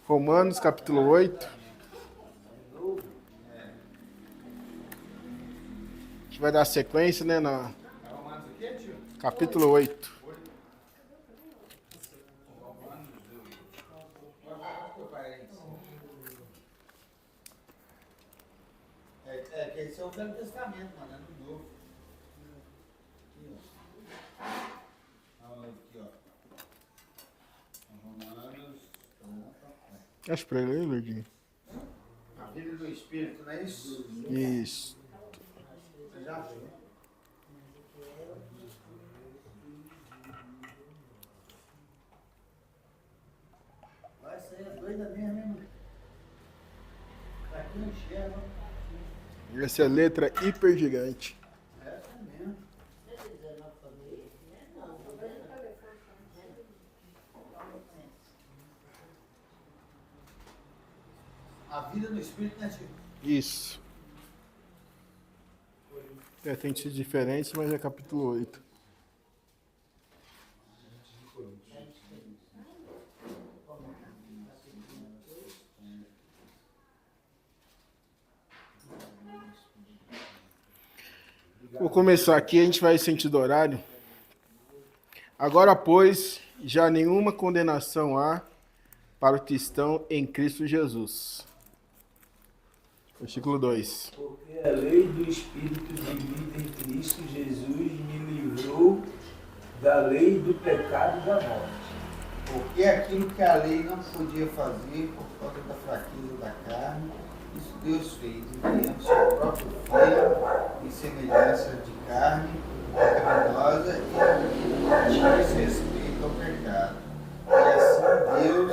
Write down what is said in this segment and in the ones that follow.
Romanos, capítulo 8. A gente vai dar sequência, né, na capítulo 8. Que esse é o Velho Testamento, mano, é do Novo. Aqui, ó. Romanos. Acho pra ele aí, Lourdinho. A vida do Espírito, não é isso? Isso. Você já achou? Vai ser doida mesmo, hein, mano? Aqui não enxerga. Essa é a letra hiper gigante. Essa mesmo. A vida do Espírito, né, tio? Isso. Tem sido diferente, mas é capítulo 8. Vou começar aqui, a gente vai em sentido horário. Agora, pois, já nenhuma condenação há para os que estão em Cristo Jesus. Versículo 2. Porque a lei do Espírito de vida em Cristo Jesus me livrou da lei do pecado e da morte. Porque aquilo que a lei não podia fazer por causa da fraqueza da carne, isso Deus fez, enviando seu próprio Filho em semelhança de carne pecaminosa e tinha respeito ao pecado. E assim Deus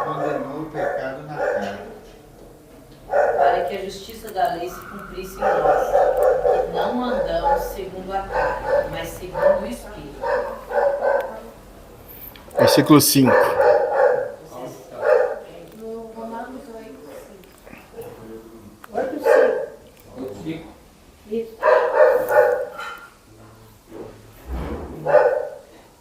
condenou o pecado na carne. Para que a justiça da lei se cumprisse em nós, que não andamos segundo a carne, mas segundo o Espírito. Versículo 5. No Romanos 8, 5. Isso.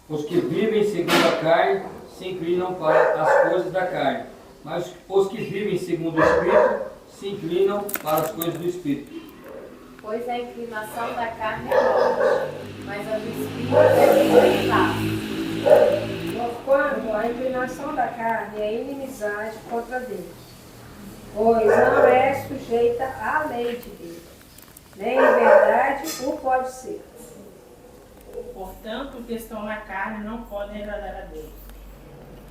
Os que vivem segundo a carne se inclinam para as coisas da carne, mas os que vivem segundo o Espírito se inclinam para as coisas do Espírito. Pois a inclinação da carne é morte, mas a do Espírito é vida e paz. Porquanto a inclinação da carne é inimizade contra Deus, pois não é sujeita à lei de Deus, nem em verdade o pode ser. Portanto, os que estão na carne não podem agradar a Deus.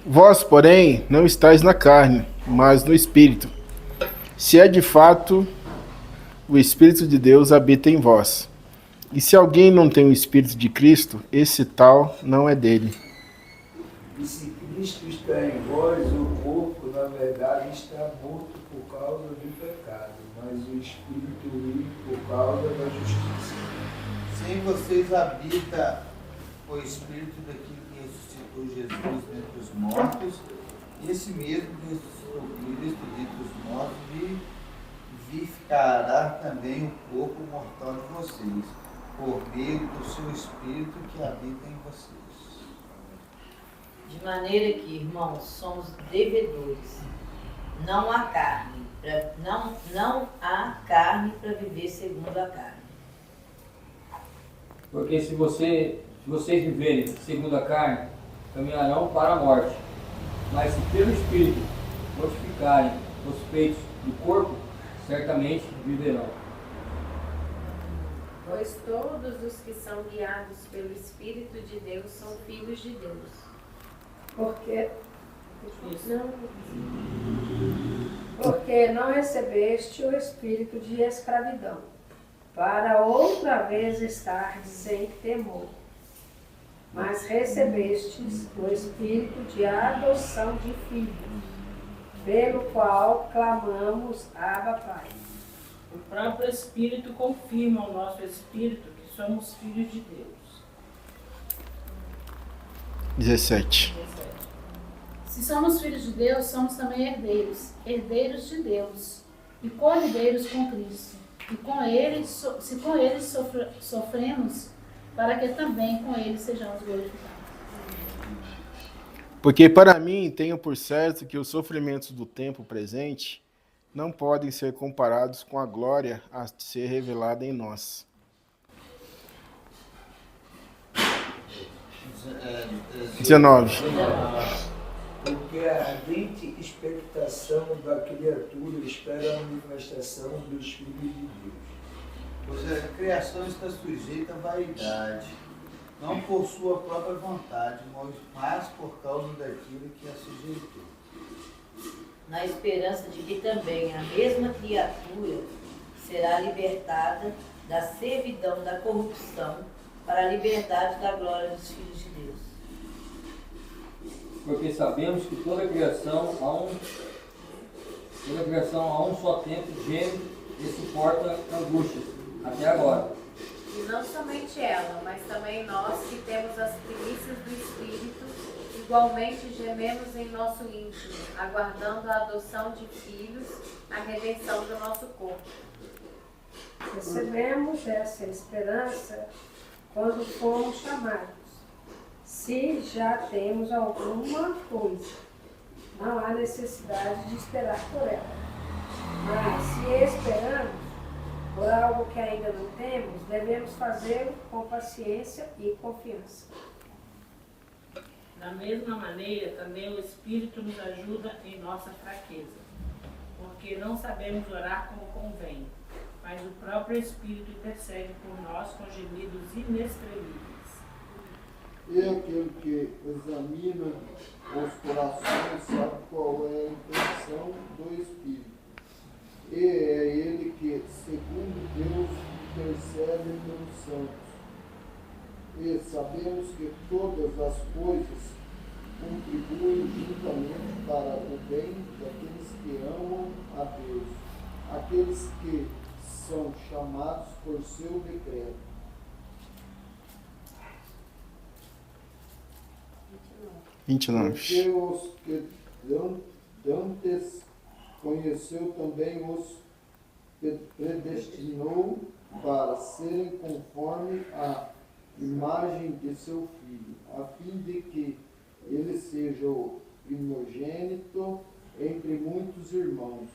Vós, porém, não estáis na carne, mas no Espírito. Se é de fato o Espírito de Deus habita em vós. E se alguém não tem o Espírito de Cristo, esse tal não é dele. E se Cristo está em vós, o corpo, na verdade, está morto por causa do pecado, mas o Espírito vive por causa da justiça. Se em vocês habita o Espírito daquele que ressuscitou Jesus dentre os mortos, esse mesmo que ressuscitou Cristo dentre os mortos vivificará também o corpo mortal de vocês, por meio do seu Espírito que habita em vocês. De maneira que, irmãos, somos devedores. Não há carne, não há carne para viver segundo a carne. Porque se vocês viverem segundo a carne, caminharão para a morte. Mas se pelo Espírito mortificarem os feitos do corpo, certamente viverão. Pois todos os que são guiados pelo Espírito de Deus são filhos de Deus. Porque não recebeste o espírito de escravidão, para outra vez estar sem temor, mas recebestes o espírito de adoção de filhos, pelo qual clamamos, Abba, Pai. O próprio Espírito confirma ao nosso Espírito que somos filhos de Deus. 17. Se somos filhos de Deus, somos também herdeiros, herdeiros de Deus, e co-herdeiros com Cristo. E com ele, se com ele sofremos, para que também com ele sejamos glorificados. Porque para mim tenho por certo que os sofrimentos do tempo presente não podem ser comparados com a glória a ser revelada em nós. É, 19. Porque a ardente expectação da criatura espera a manifestação do Espírito de Deus. Pois a criação está sujeita à vaidade, não por sua própria vontade, mas por causa daquilo que a sujeitou. Na esperança de que também a mesma criatura será libertada da servidão da corrupção para a liberdade da glória dos filhos de Deus. Porque sabemos que toda a criação a um só tempo geme e suporta angústias, até agora. E não somente ela, mas também nós que temos as primícias do Espírito, igualmente gememos em nosso íntimo, aguardando a adoção de filhos, a redenção do nosso corpo. Recebemos essa esperança quando fomos chamados. Se já temos alguma coisa, não há necessidade de esperar por ela. Mas se esperamos por algo que ainda não temos, devemos fazê-lo com paciência e confiança. Da mesma maneira, também o Espírito nos ajuda em nossa fraqueza, porque não sabemos orar como convém, mas o próprio Espírito intercede por nós com gemidos inexprimíveis. E aquele que examina os corações sabe qual é a intenção do Espírito. E é ele que, segundo Deus, intercede pelos santos. E sabemos que todas as coisas contribuem juntamente para o bem daqueles que amam a Deus, aqueles que são chamados por seu decreto. 29. Porque os que dantes conheceu também os predestinou para serem conforme a imagem de seu filho, a fim de que ele seja o primogênito entre muitos irmãos.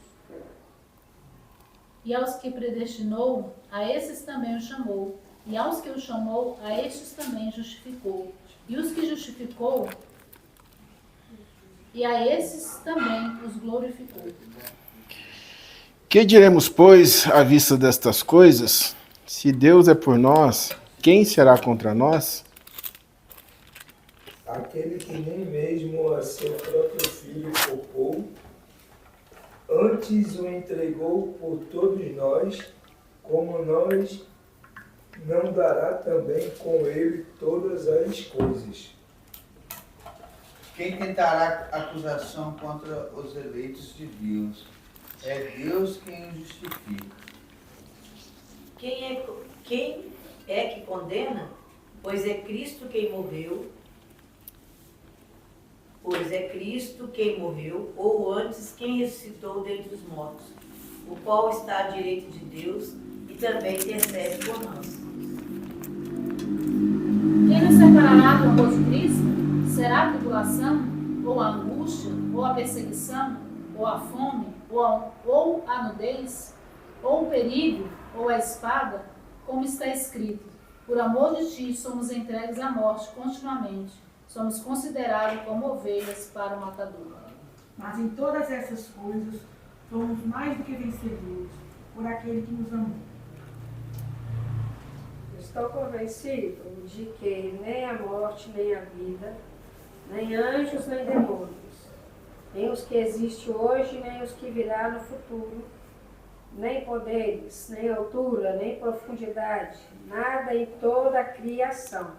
E aos que predestinou, a esses também o chamou. E aos que o chamou, a estes também justificou. E os que justificou, e a esses também os glorificou. Que diremos, pois, à vista destas coisas? Se Deus é por nós, quem será contra nós? Aquele que nem mesmo a seu próprio filho poupou, antes o entregou por todos nós, como nós não dará também com ele todas as coisas. Quem tentará acusação contra os eleitos de Deus? É Deus quem os justifica. Quem é que condena? Pois é Cristo quem morreu. Ou antes quem ressuscitou dentre os mortos, o qual está à direita de Deus e também intercede por nós. Quem nos separará do amor de Cristo? Será a tribulação, ou a angústia, ou a perseguição, ou a fome, ou a nudez, ou o perigo, ou a espada? Como está escrito: por amor de ti somos entregues à morte continuamente, somos considerados como ovelhas para o matador. Mas em todas essas coisas somos mais do que vencedores por aquele que nos amou. Estou convencido de que nem a morte, nem a vida, nem anjos, nem demônios, nem os que existem hoje, nem os que virá no futuro, nem poderes, nem altura, nem profundidade, nada em toda a criação,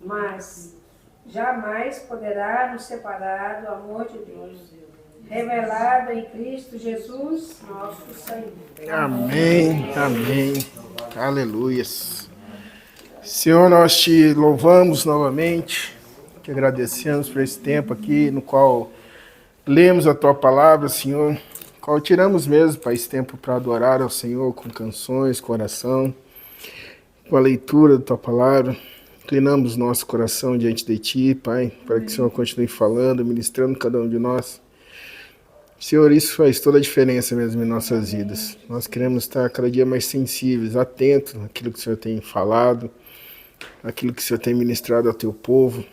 mas jamais poderá nos separar do amor de Deus, revelado em Cristo Jesus, nosso Senhor. Amém, amém, aleluias. Senhor, nós te louvamos novamente, te agradecemos por esse tempo aqui no qual lemos a tua palavra, Senhor, qual tiramos mesmo para esse tempo para adorar ao Senhor com canções, com oração, com a leitura da tua palavra. inclinamos nosso coração diante de Ti, Pai, para que o Senhor continue falando, ministrando cada um de nós. Senhor, isso faz toda a diferença mesmo em nossas vidas. Nós queremos estar cada dia mais sensíveis, atentos àquilo que o Senhor tem falado, àquilo que o Senhor tem ministrado ao Teu povo,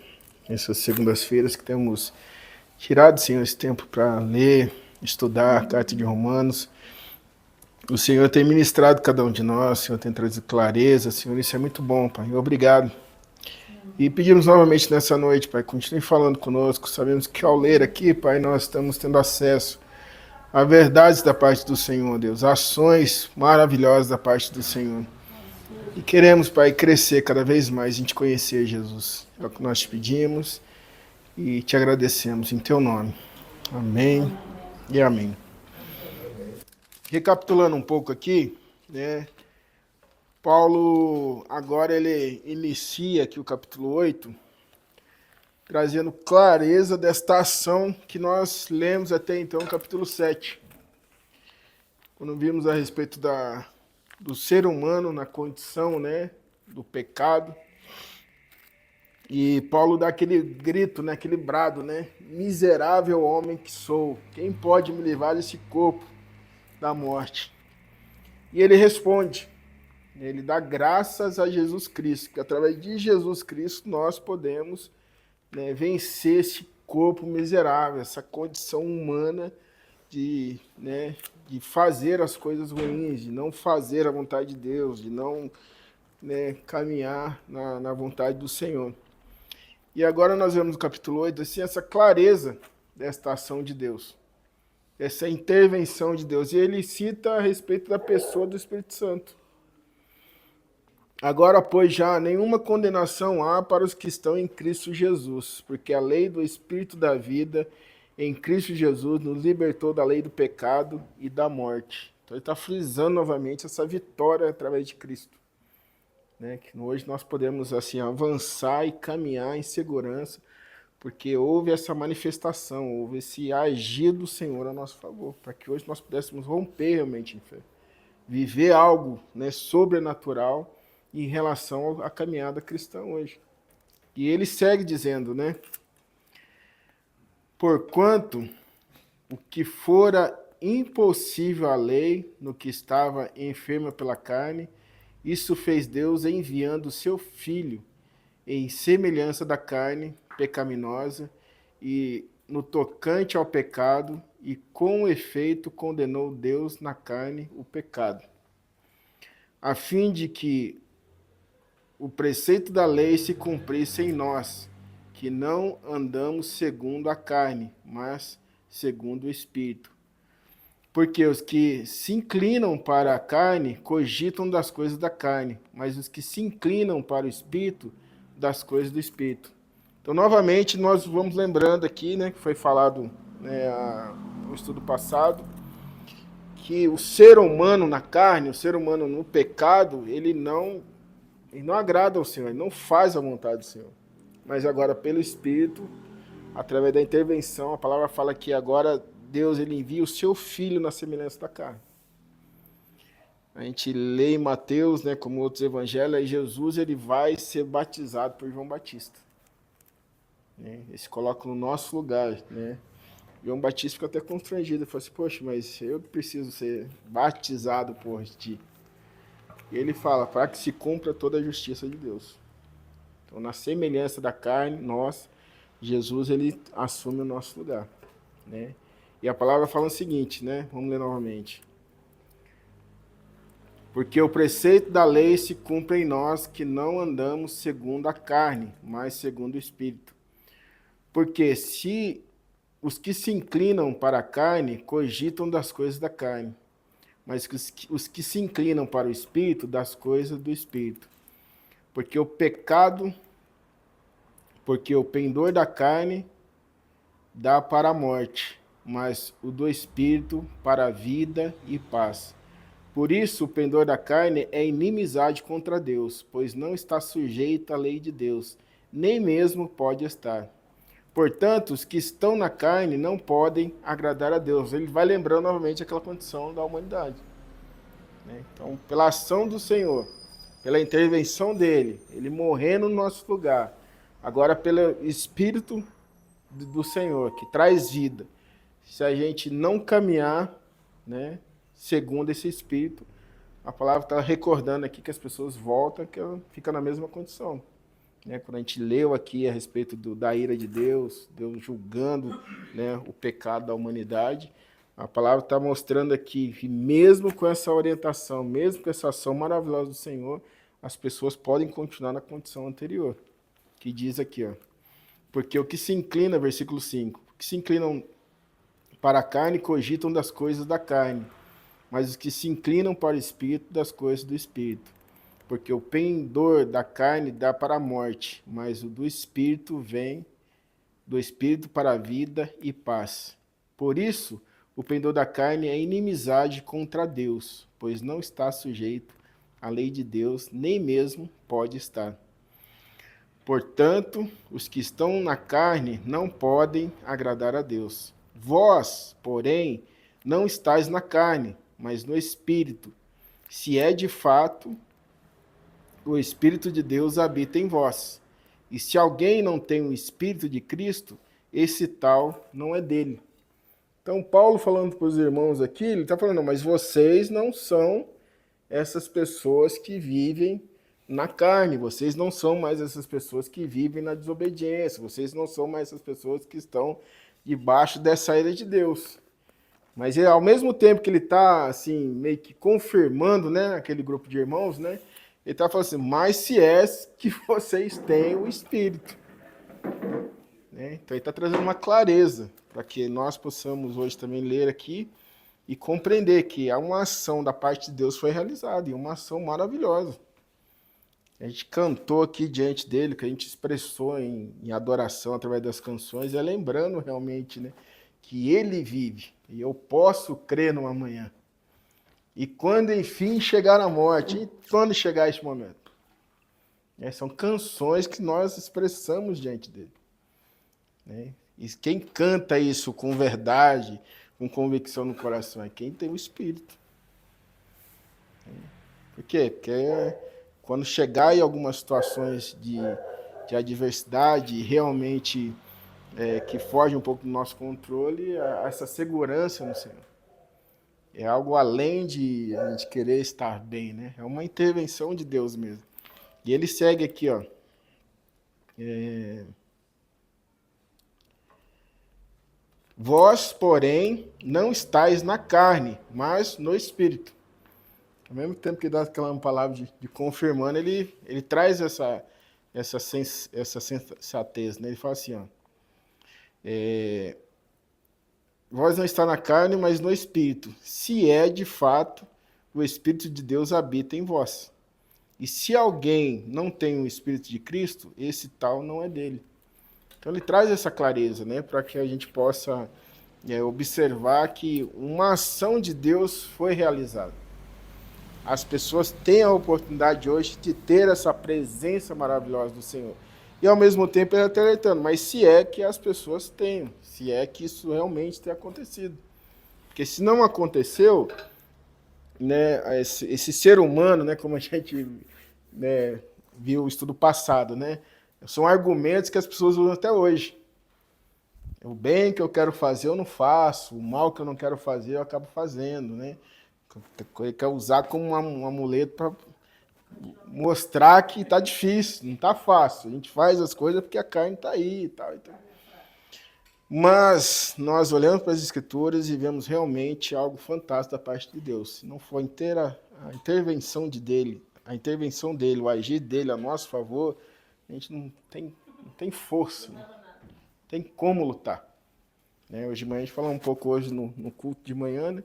nessas segundas-feiras que temos tirado, Senhor, esse tempo para ler, estudar a Carta de Romanos. O Senhor tem ministrado cada um de nós, o Senhor tem trazido clareza, Senhor, isso é muito bom, Pai. Obrigado. E pedimos novamente nessa noite, Pai, continue falando conosco. Sabemos que ao ler aqui, Pai, nós estamos tendo acesso a verdades da parte do Senhor, Deus, ações maravilhosas da parte do Senhor. E queremos, Pai, crescer cada vez mais em Te conhecer, Jesus. É o que nós te pedimos e te agradecemos em Teu nome. Amém e amém. Recapitulando um pouco aqui, né? Paulo agora ele inicia aqui o capítulo 8, trazendo clareza desta ação que nós lemos até então no capítulo 7. Quando vimos a respeito do ser humano na condição, né, do pecado. E Paulo dá aquele grito, né, aquele brado, né? Miserável homem que sou, quem pode me livrar desse corpo da morte? E ele responde, ele dá graças a Jesus Cristo, que através de Jesus Cristo nós podemos, né, vencer esse corpo miserável, essa condição humana de fazer as coisas ruins, de não fazer a vontade de Deus, de não, né, caminhar na vontade do Senhor. E agora nós vemos no capítulo 8 assim, essa clareza desta ação de Deus, essa intervenção de Deus. E ele cita a respeito da pessoa do Espírito Santo. Agora, pois, já nenhuma condenação há para os que estão em Cristo Jesus, porque a lei do Espírito da vida em Cristo Jesus nos libertou da lei do pecado e da morte. Então ele está frisando novamente essa vitória através de Cristo, né? Que hoje nós podemos assim avançar e caminhar em segurança, porque houve essa manifestação, houve esse agir do Senhor a nosso favor, para que hoje nós pudéssemos romper realmente em fé, viver algo, né, sobrenatural em relação à caminhada cristã hoje. E ele segue dizendo, né? Porquanto o que fora impossível à lei, no que estava enferma pela carne, isso fez Deus enviando o seu Filho em semelhança da carne pecaminosa e no tocante ao pecado, e com efeito condenou Deus na carne o pecado, a fim de que o preceito da lei se cumprisse em nós, que não andamos segundo a carne, mas segundo o Espírito. Porque os que se inclinam para a carne cogitam das coisas da carne, mas os que se inclinam para o Espírito, das coisas do Espírito. Então, novamente, nós vamos lembrando aqui, né, que foi falado, né, no estudo passado, que o ser humano na carne, o ser humano no pecado, ele não agrada ao Senhor, ele não faz a vontade do Senhor. Mas agora, pelo Espírito, através da intervenção, a palavra fala que agora Deus ele envia o seu Filho na semelhança da carne. A gente lê em Mateus, né, como outros evangelhos, aí Jesus ele vai ser batizado por João Batista. Ele se coloca no nosso lugar, né? João Batista fica até constrangido, ele fala assim, poxa, mas eu preciso ser batizado por ti. E ele fala, para que se cumpra toda a justiça de Deus. Então, na semelhança da carne, Jesus, ele assume o nosso lugar, né? E a palavra fala o seguinte, né? Vamos ler novamente. Porque o preceito da lei se cumpre em nós, que não andamos segundo a carne, mas segundo o Espírito. Porque se os que se inclinam para a carne cogitam das coisas da carne, mas os que se inclinam para o Espírito, das coisas do Espírito. Porque o pendor da carne dá para a morte, mas o do Espírito para a vida e paz. Por isso o pendor da carne é inimizade contra Deus, pois não está sujeito à lei de Deus, nem mesmo pode estar. Portanto, os que estão na carne não podem agradar a Deus. Ele vai lembrando novamente aquela condição da humanidade, né? Então, pela ação do Senhor, pela intervenção dele, ele morrendo no nosso lugar, agora pelo Espírito do Senhor, que traz vida, se a gente não caminhar, né, segundo esse Espírito, a palavra está recordando aqui que as pessoas voltam, que fica na mesma condição. Né? Quando a gente leu aqui a respeito da ira de Deus, Deus julgando, né, o pecado da humanidade, a palavra está mostrando aqui que mesmo com essa orientação, mesmo com essa ação maravilhosa do Senhor, as pessoas podem continuar na condição anterior. Que diz aqui, ó, porque o que se inclina, versículo 5, o que se inclinam para a carne cogitam das coisas da carne, mas os que se inclinam para o Espírito, das coisas do Espírito. Porque o pendor da carne dá para a morte, mas o do Espírito vem do Espírito para a vida e paz. Por isso, o pendor da carne é inimizade contra Deus, pois não está sujeito à lei de Deus, nem mesmo pode estar. Portanto, os que estão na carne não podem agradar a Deus. Vós, porém, não estáis na carne, mas no Espírito, se é de fato o Espírito de Deus habita em vós. E se alguém não tem o Espírito de Cristo, esse tal não é dele. Então, Paulo falando para os irmãos aqui, ele está falando, mas vocês não são essas pessoas que vivem na carne, vocês não são mais essas pessoas que vivem na desobediência, vocês não são mais essas pessoas que estão debaixo dessa ira de Deus. Mas ao mesmo tempo que ele está assim, meio que confirmando, né, aquele grupo de irmãos, né, ele está falando assim, mas se é que vocês têm o Espírito. Né? Então ele está trazendo uma clareza para que nós possamos hoje também ler aqui e compreender que uma ação da parte de Deus foi realizada, e uma ação maravilhosa. A gente cantou aqui diante dele, que a gente expressou em adoração através das canções, lembrando realmente, né, que ele vive, e eu posso crer no amanhã. E quando, enfim, chegar a morte, e quando chegar esse momento? São canções que nós expressamos diante dele. Né? E quem canta isso com verdade, com convicção no coração, é quem tem o Espírito. Por quê? Porque quando chegar em algumas situações de adversidade, realmente que foge um pouco do nosso controle, essa segurança no Senhor. É algo além de a gente querer estar bem, né? É uma intervenção de Deus mesmo. E ele segue aqui, ó. Vós, porém, não estáis na carne, mas no Espírito. Ao mesmo tempo que dá aquela palavra de confirmando, ele traz essa sensatez, né? Ele fala assim, ó. Vós não está na carne, mas no Espírito, se é de fato o Espírito de Deus habita em vós. E se alguém não tem o Espírito de Cristo, esse tal não é dele. Então ele traz essa clareza, né, para que a gente possa observar que uma ação de Deus foi realizada. As pessoas têm a oportunidade hoje de ter essa presença maravilhosa do Senhor. E ao mesmo tempo ele está alertando, mas se é que as pessoas tenham, se é que isso realmente tem acontecido. Porque se não aconteceu, né, esse ser humano, né, como a gente, né, viu o estudo passado, né, são argumentos que as pessoas usam até hoje. O bem que eu quero fazer eu não faço, o mal que eu não quero fazer eu acabo fazendo. Né? Ele quer usar como um amuleto para mostrar que está difícil, não está fácil. A gente faz as coisas porque a carne está aí e tal, e tal. Mas nós olhamos para as Escrituras e vemos realmente algo fantástico da parte de Deus. Se não for inteira a intervenção dele, o agir dele a nosso favor, a gente não tem força, né? Não tem como lutar. Né? Hoje de manhã a gente falou um pouco hoje no culto de manhã, né?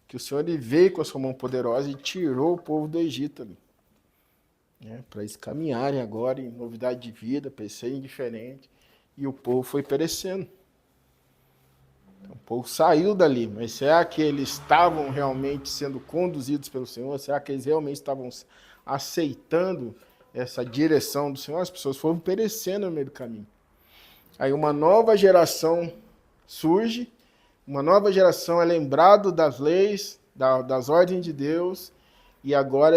Que o Senhor ele veio com a sua mão poderosa e tirou o povo do Egito ali. Né? Para eles caminharem agora em novidade de vida, para eles serem diferentes. E o povo foi perecendo. Então, o povo saiu dali, mas será que eles estavam realmente sendo conduzidos pelo Senhor? Será que eles realmente estavam aceitando essa direção do Senhor? As pessoas foram perecendo no meio do caminho. Aí uma nova geração surge, uma nova geração é lembrado das leis, das ordens de Deus, e agora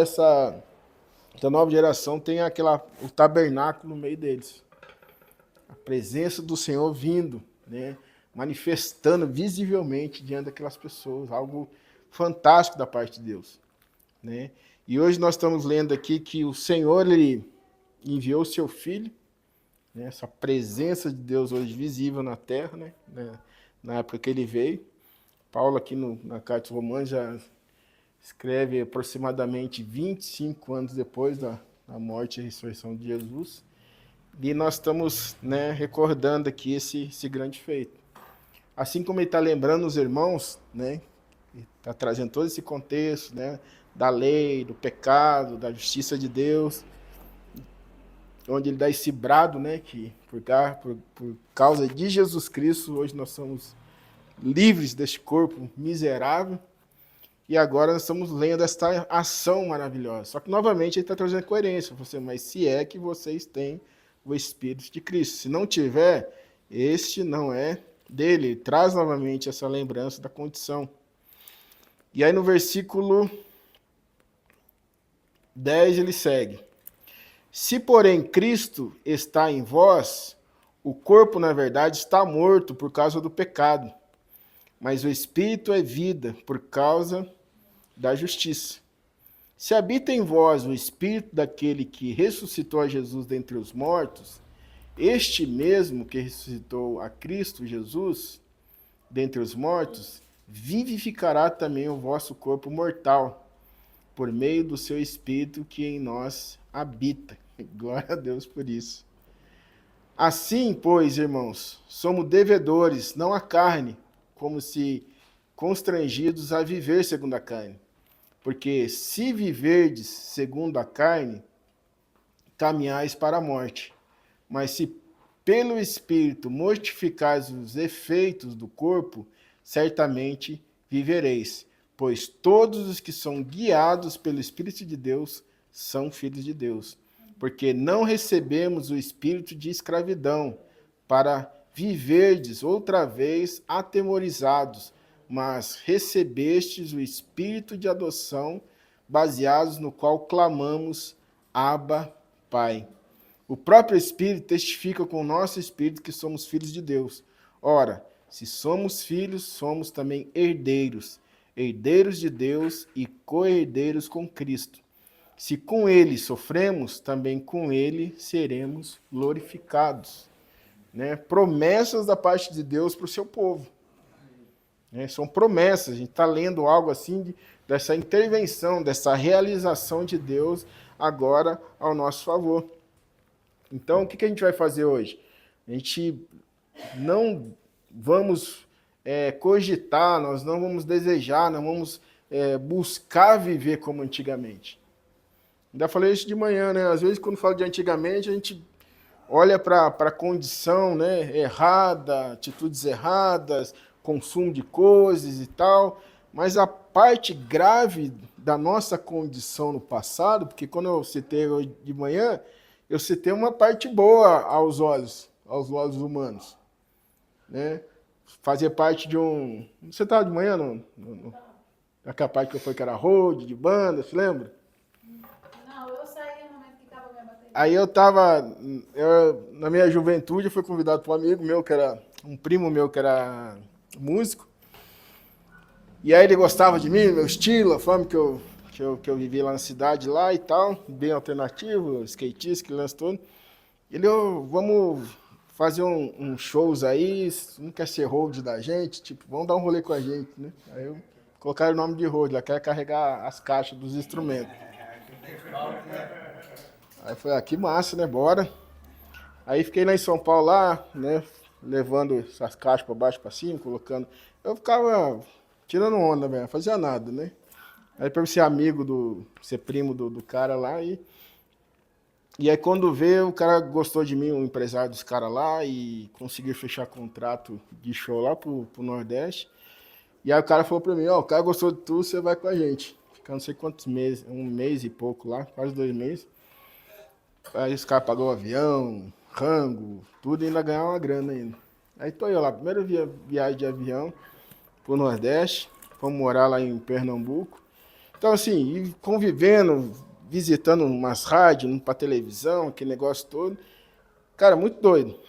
Então, a nova geração tem o tabernáculo no meio deles. A presença do Senhor vindo, né? Manifestando visivelmente diante daquelas pessoas. Algo fantástico da parte de Deus, né? E hoje nós estamos lendo aqui que o Senhor ele enviou o seu Filho, né? Essa presença de Deus hoje visível na terra, né? Na época que ele veio. Paulo aqui na Carta aos Romanos já escreve aproximadamente 25 anos depois da morte e ressurreição de Jesus. E nós estamos, né, recordando aqui esse grande feito. Assim como ele está lembrando os irmãos, né, está trazendo todo esse contexto, né, da lei, do pecado, da justiça de Deus, onde ele dá esse brado, né, que por causa de Jesus Cristo, hoje nós somos livres deste corpo miserável. E agora nós estamos lendo esta ação maravilhosa. Só que, novamente, ele está trazendo coerência. Mas se é que vocês têm o Espírito de Cristo. Se não tiver, este não é dele. Ele traz novamente essa lembrança da condição. E aí no versículo 10 ele segue. Se, porém, Cristo está em vós, o corpo, na verdade, está morto por causa do pecado. Mas o Espírito é vida por causa da justiça. Se habita em vós o Espírito daquele que ressuscitou a Jesus dentre os mortos, este mesmo que ressuscitou a Cristo Jesus dentre os mortos, vivificará também o vosso corpo mortal, por meio do seu Espírito que em nós habita. Glória a Deus por isso. Assim, pois, irmãos, somos devedores, não à carne, como se constrangidos a viver segundo a carne. Porque se viverdes segundo a carne, caminhais para a morte. Mas se pelo Espírito mortificais os efeitos do corpo, certamente vivereis. Pois todos os que são guiados pelo Espírito de Deus são filhos de Deus. Porque não recebemos o espírito de escravidão para viverdes outra vez atemorizados, mas recebestes o espírito de adoção, baseados no qual clamamos, Abba, Pai. O próprio Espírito testifica com o nosso espírito que somos filhos de Deus. Ora, se somos filhos, somos também herdeiros, herdeiros de Deus e co-herdeiros com Cristo. Se com ele sofremos, também com ele seremos glorificados. Né? Promessas da parte de Deus para o seu povo. Né? São promessas, a gente está lendo algo assim, dessa intervenção, dessa realização de Deus agora ao nosso favor. Então, o que a gente vai fazer hoje? A gente não vamos cogitar, nós não vamos desejar, não vamos buscar viver como antigamente. Ainda falei isso de manhã, né? Às vezes, quando falo de antigamente, a gente olha para a condição, né, errada, atitudes erradas, consumo de coisas e tal, mas a parte grave da nossa condição no passado, porque quando eu citei hoje de manhã, eu citei uma parte boa aos olhos humanos, né? Fazia parte de um... Você estava de manhã naquela parte que eu falei que era road, de banda, se lembra? Não, eu saí no momento que estava minha bateria. Aí na minha juventude, eu fui convidado por um amigo meu, um primo meu que era músico, e aí ele gostava de mim, meu estilo, a forma que eu vivi lá na cidade lá e tal, bem alternativo, skatista, que lance todo. Ele, vamos fazer uns shows aí, não quer ser hold da gente, tipo, vamos dar um rolê com a gente, né? Aí eu colocaram o nome de hold, ela quer carregar as caixas dos instrumentos. Aí foi, que massa, né? Bora. Aí fiquei lá em São Paulo, lá, né? Levando essas caixas para baixo, para cima, colocando. Eu ficava tirando onda, velho, não fazia nada, né? Aí para ser amigo ser primo do cara lá, e aí quando veio, o cara gostou de mim, o empresário dos caras lá, e conseguiu fechar contrato de show lá pro Nordeste. E aí o cara falou para mim, o cara gostou de tu, você vai com a gente. Ficar não sei quantos meses, 1 mês e pouco lá, quase 2 meses. Aí os caras pagou o avião, rango, tudo, e ainda ganhar uma grana ainda. Aí tô eu lá, primeira viagem de avião pro Nordeste, fomos morar lá em Pernambuco. Então assim, convivendo, visitando umas rádios, indo pra televisão, aquele negócio todo. Cara, muito doido.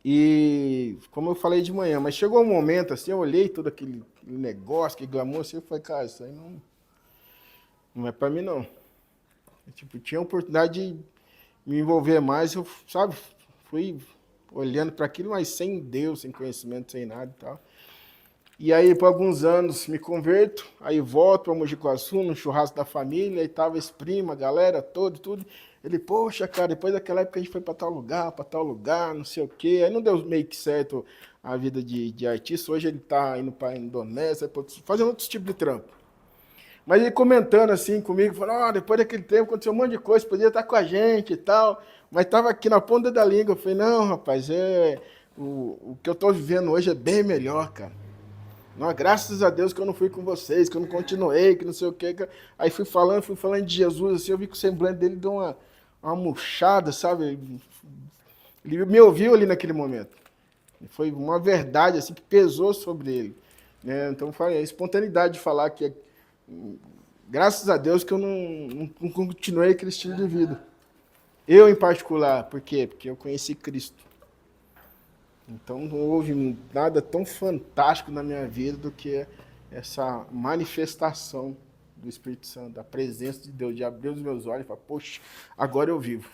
E, como eu falei de manhã, mas chegou um momento, assim, eu olhei todo aquele negócio, que glamour, assim, eu falei, cara, isso aí não é pra mim, não. Eu, tipo, tinha a oportunidade de me envolver mais, eu, sabe, fui olhando para aquilo, mas sem Deus, sem conhecimento, sem nada e tal. E aí, por alguns anos, me converto, aí volto para Mogi Guaçu, no churrasco da família, e tava esse primo, a galera toda, tudo. Ele, poxa, cara, depois daquela época a gente foi para tal lugar, não sei o quê. Aí não deu meio que certo a vida de artista. Hoje ele tá indo para Indonésia, fazendo outros tipos de trampo. Mas ele comentando assim comigo, falando, depois daquele tempo aconteceu um monte de coisa, podia estar com a gente e tal, mas estava aqui na ponta da língua. Eu falei, não, rapaz, o que eu estou vivendo hoje é bem melhor, cara. Não, graças a Deus que eu não fui com vocês, que eu não continuei, que não sei o quê. Aí fui falando de Jesus, assim, eu vi que o semblante dele deu uma murchada, sabe? Ele me ouviu ali naquele momento. Foi uma verdade assim, que pesou sobre ele. Né? Então, foi a espontaneidade de falar que, graças a Deus, que eu não continuei aquele estilo de vida. Eu, em particular. Por quê? Porque eu conheci Cristo. Então, não houve nada tão fantástico na minha vida do que essa manifestação do Espírito Santo, da presença de Deus, de abrir os meus olhos e falar, poxa, agora eu vivo.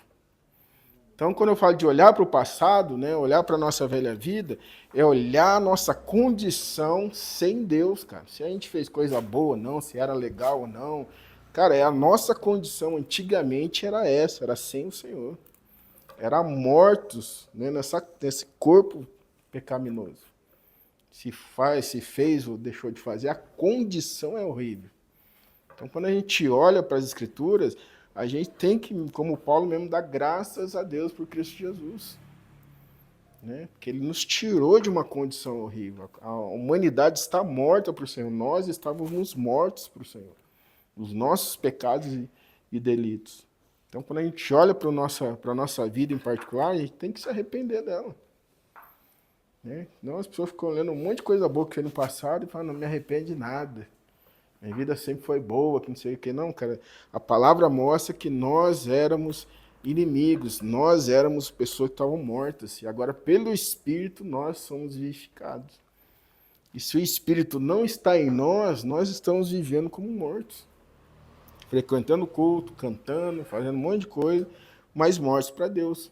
Então, quando eu falo de olhar para o passado, né, olhar para a nossa velha vida, é olhar a nossa condição sem Deus, cara. Se a gente fez coisa boa ou não, se era legal ou não. Cara, a nossa condição antigamente era essa, era sem o Senhor. Era mortos, né, nesse corpo pecaminoso. Se fez ou deixou de fazer, a condição é horrível. Então, quando a gente olha para as Escrituras, a gente tem que, como Paulo mesmo, dar graças a Deus por Cristo Jesus. Né? Porque ele nos tirou de uma condição horrível. A humanidade está morta para o Senhor. Nós estávamos mortos para o Senhor. Os nossos pecados e delitos. Então, quando a gente olha para a nossa vida em particular, a gente tem que se arrepender dela. Né? Não, as pessoas ficam olhando um monte de coisa boa que fez no passado e falam, não me arrependo de nada. Minha vida sempre foi boa, que não sei o que. Não, cara. A palavra mostra que nós éramos inimigos, nós éramos pessoas que estavam mortas. E agora, pelo Espírito, nós somos vivificados. E se o Espírito não está em nós, nós estamos vivendo como mortos. Frequentando o culto, cantando, fazendo um monte de coisa, mas mortos para Deus.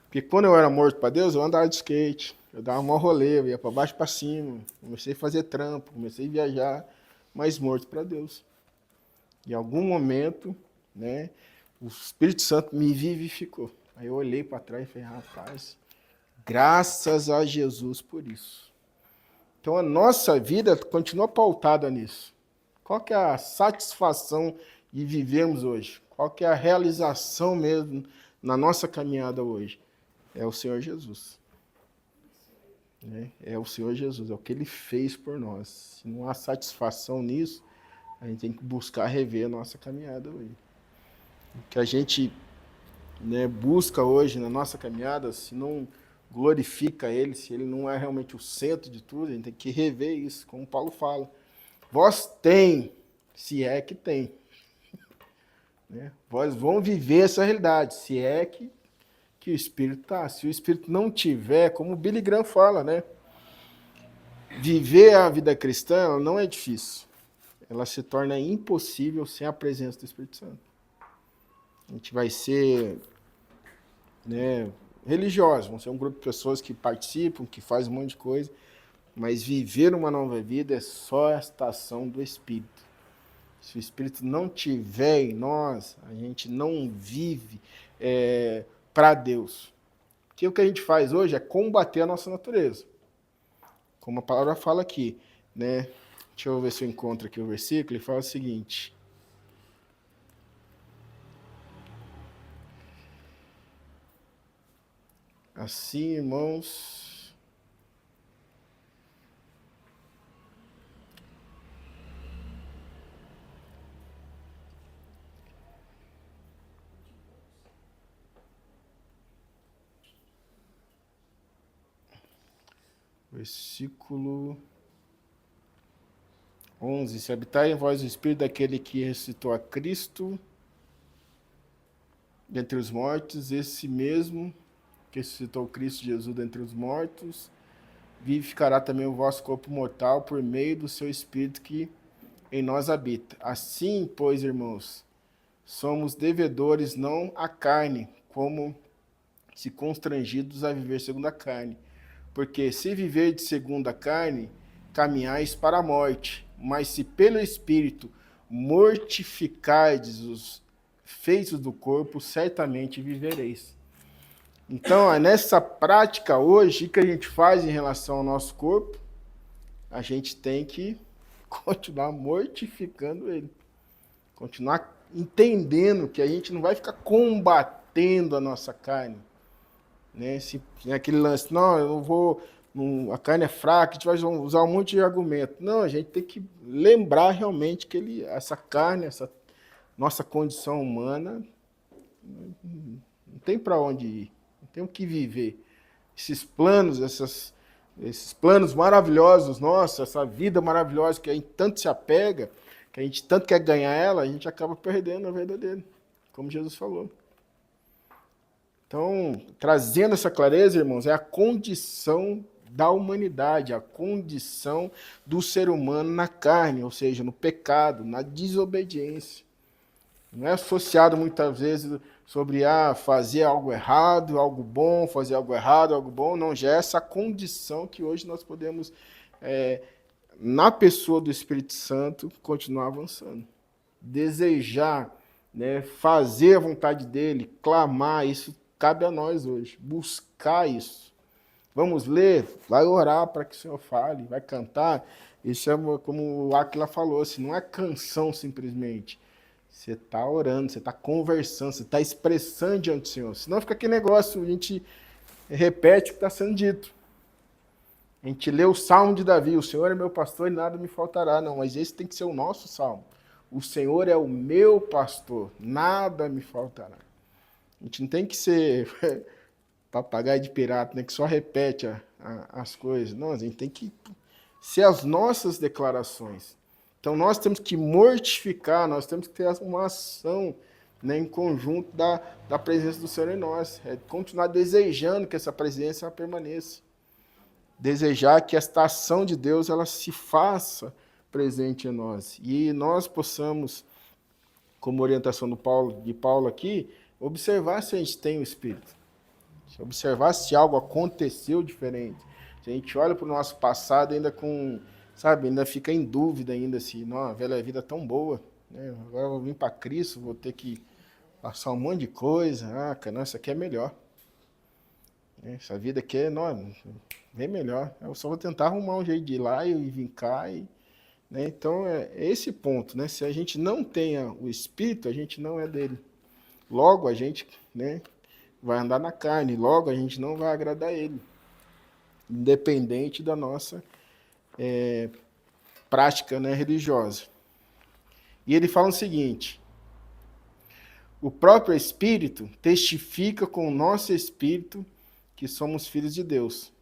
Porque quando eu era morto para Deus, eu andava de skate, eu dava um rolê, eu ia para baixo e para cima, comecei a fazer trampo, comecei a viajar, mas morto para Deus. Em algum momento, né, o Espírito Santo me vivificou. Aí eu olhei para trás e falei, rapaz, graças a Jesus por isso. Então a nossa vida continua pautada nisso. Qual que é a satisfação de vivermos hoje? Qual que é a realização mesmo na nossa caminhada hoje? É o Senhor Jesus. É o Senhor Jesus, é o que Ele fez por nós. Se não há satisfação nisso, a gente tem que buscar rever a nossa caminhada hoje. O que a gente, né, busca hoje na nossa caminhada, se não glorifica Ele, se Ele não é realmente o centro de tudo, a gente tem que rever isso, como Paulo fala. Vós tem, se é que tem. Né? Vós vão viver essa realidade, se é que o Espírito está. Se o Espírito não tiver, como o Billy Graham fala, né? Viver a vida cristã ela não é difícil. Ela se torna impossível sem a presença do Espírito Santo. A gente vai ser, né, religiosos, vão ser um grupo de pessoas que participam, que fazem um monte de coisa, mas viver uma nova vida é só esta ação do Espírito. Se o Espírito não tiver em nós, a gente não vive para Deus. Porque o que a gente faz hoje é combater a nossa natureza. Como a palavra fala aqui, né? Deixa eu ver se eu encontro aqui o versículo. Ele fala o seguinte. Assim, irmãos... Versículo 11. Se habitar em vós o Espírito daquele que ressuscitou a Cristo, dentre os mortos, esse mesmo que ressuscitou Cristo Jesus dentre os mortos, vivificará também o vosso corpo mortal por meio do seu Espírito que em nós habita. Assim, pois, irmãos, somos devedores não à carne, como se constrangidos a viver segundo a carne. Porque se viver de segundo a carne, caminhais para a morte. Mas se pelo Espírito mortificardes os feitos do corpo, certamente vivereis. Então, nessa prática hoje, o que a gente faz em relação ao nosso corpo? A gente tem que continuar mortificando ele. Continuar entendendo que a gente não vai ficar combatendo a nossa carne. Né? Se aquele lance, não, eu não vou, a carne é fraca, a gente vai usar um monte de argumento. Não, a gente tem que lembrar realmente que essa carne, essa nossa condição humana, não tem para onde ir, não tem o que viver. Esses planos, esses planos maravilhosos nossos, essa vida maravilhosa que a gente tanto se apega, que a gente tanto quer ganhar ela, a gente acaba perdendo a vida dele, como Jesus falou. Então, trazendo essa clareza, irmãos, é a condição da humanidade, a condição do ser humano na carne, ou seja, no pecado, na desobediência. Não é associado muitas vezes sobre fazer algo errado, algo bom, fazer algo errado, algo bom. Não, já é essa condição que hoje nós podemos, na pessoa do Espírito Santo, continuar avançando. Desejar, né, fazer a vontade dele, clamar, isso cabe a nós hoje, buscar isso. Vamos ler, vai orar para que o Senhor fale, vai cantar. Isso é como o Aquila falou, assim, não é canção simplesmente. Você está orando, você está conversando, você está expressando diante do Senhor. Senão fica aquele negócio, a gente repete o que está sendo dito. A gente lê o Salmo de Davi, o Senhor é meu pastor e nada me faltará. Não, mas esse tem que ser o nosso Salmo. O Senhor é o meu pastor, nada me faltará. A gente não tem que ser papagaio de pirata, né, que só repete as coisas. Não, a gente tem que ser as nossas declarações. Então, nós temos que mortificar, nós temos que ter uma ação, né, em conjunto da presença do Senhor em nós. É continuar desejando que essa presença permaneça. Desejar que esta ação de Deus ela se faça presente em nós. E nós possamos, como orientação de Paulo aqui, observar se a gente tem o Espírito. Observar se algo aconteceu diferente. Se a gente olha para o nosso passado ainda com, ainda fica em dúvida ainda se, não, a velha vida é tão boa, né? Agora eu vou vir para Cristo, vou ter que passar um monte de coisa. Não, isso aqui é melhor. Essa vida aqui é, não, bem melhor. Eu só vou tentar arrumar um jeito de ir lá e vir cá. Né? Então, é esse ponto, né? Se a gente não tenha o Espírito, a gente não é dele. Logo, a gente, né, vai andar na carne. Logo, a gente não vai agradar ele. Independente da nossa prática, né, religiosa. E ele fala o seguinte: o próprio Espírito testifica com o nosso Espírito que somos filhos de Deus.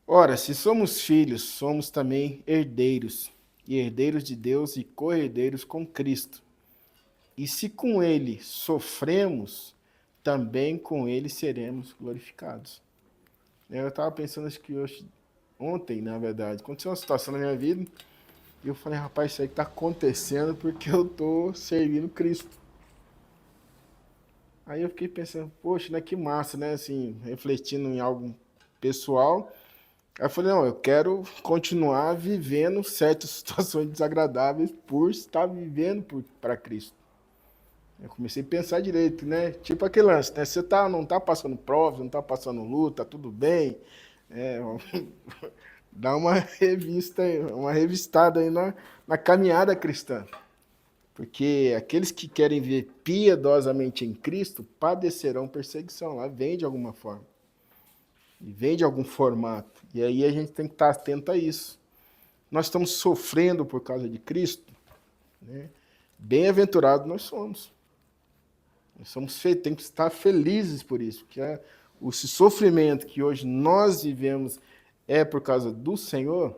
Ora, se somos filhos, somos também herdeiros, e herdeiros de Deus e co-herdeiros com Cristo. E se com ele sofremos, também com ele seremos glorificados. Eu estava pensando, acho que ontem, na verdade, aconteceu uma situação na minha vida, e eu falei, rapaz, isso aí está acontecendo porque eu estou servindo Cristo. Aí eu fiquei pensando, poxa, né, que massa, né, assim, refletindo em algo pessoal. Aí eu falei, não, eu quero continuar vivendo certas situações desagradáveis por estar vivendo para Cristo. Eu comecei a pensar direito, né? Tipo aquele lance, né? Você não está passando prova, não está passando luta, tá tudo bem. Dá uma revistada aí na caminhada cristã. Porque aqueles que querem viver piedosamente em Cristo padecerão perseguição. Lá vem de alguma forma. E vem de algum formato. E aí a gente tem que estar atento a isso. Nós estamos sofrendo por causa de Cristo, né? Bem-aventurados nós somos. Nós somos tem que estar felizes por isso, porque esse sofrimento que hoje nós vivemos é por causa do Senhor,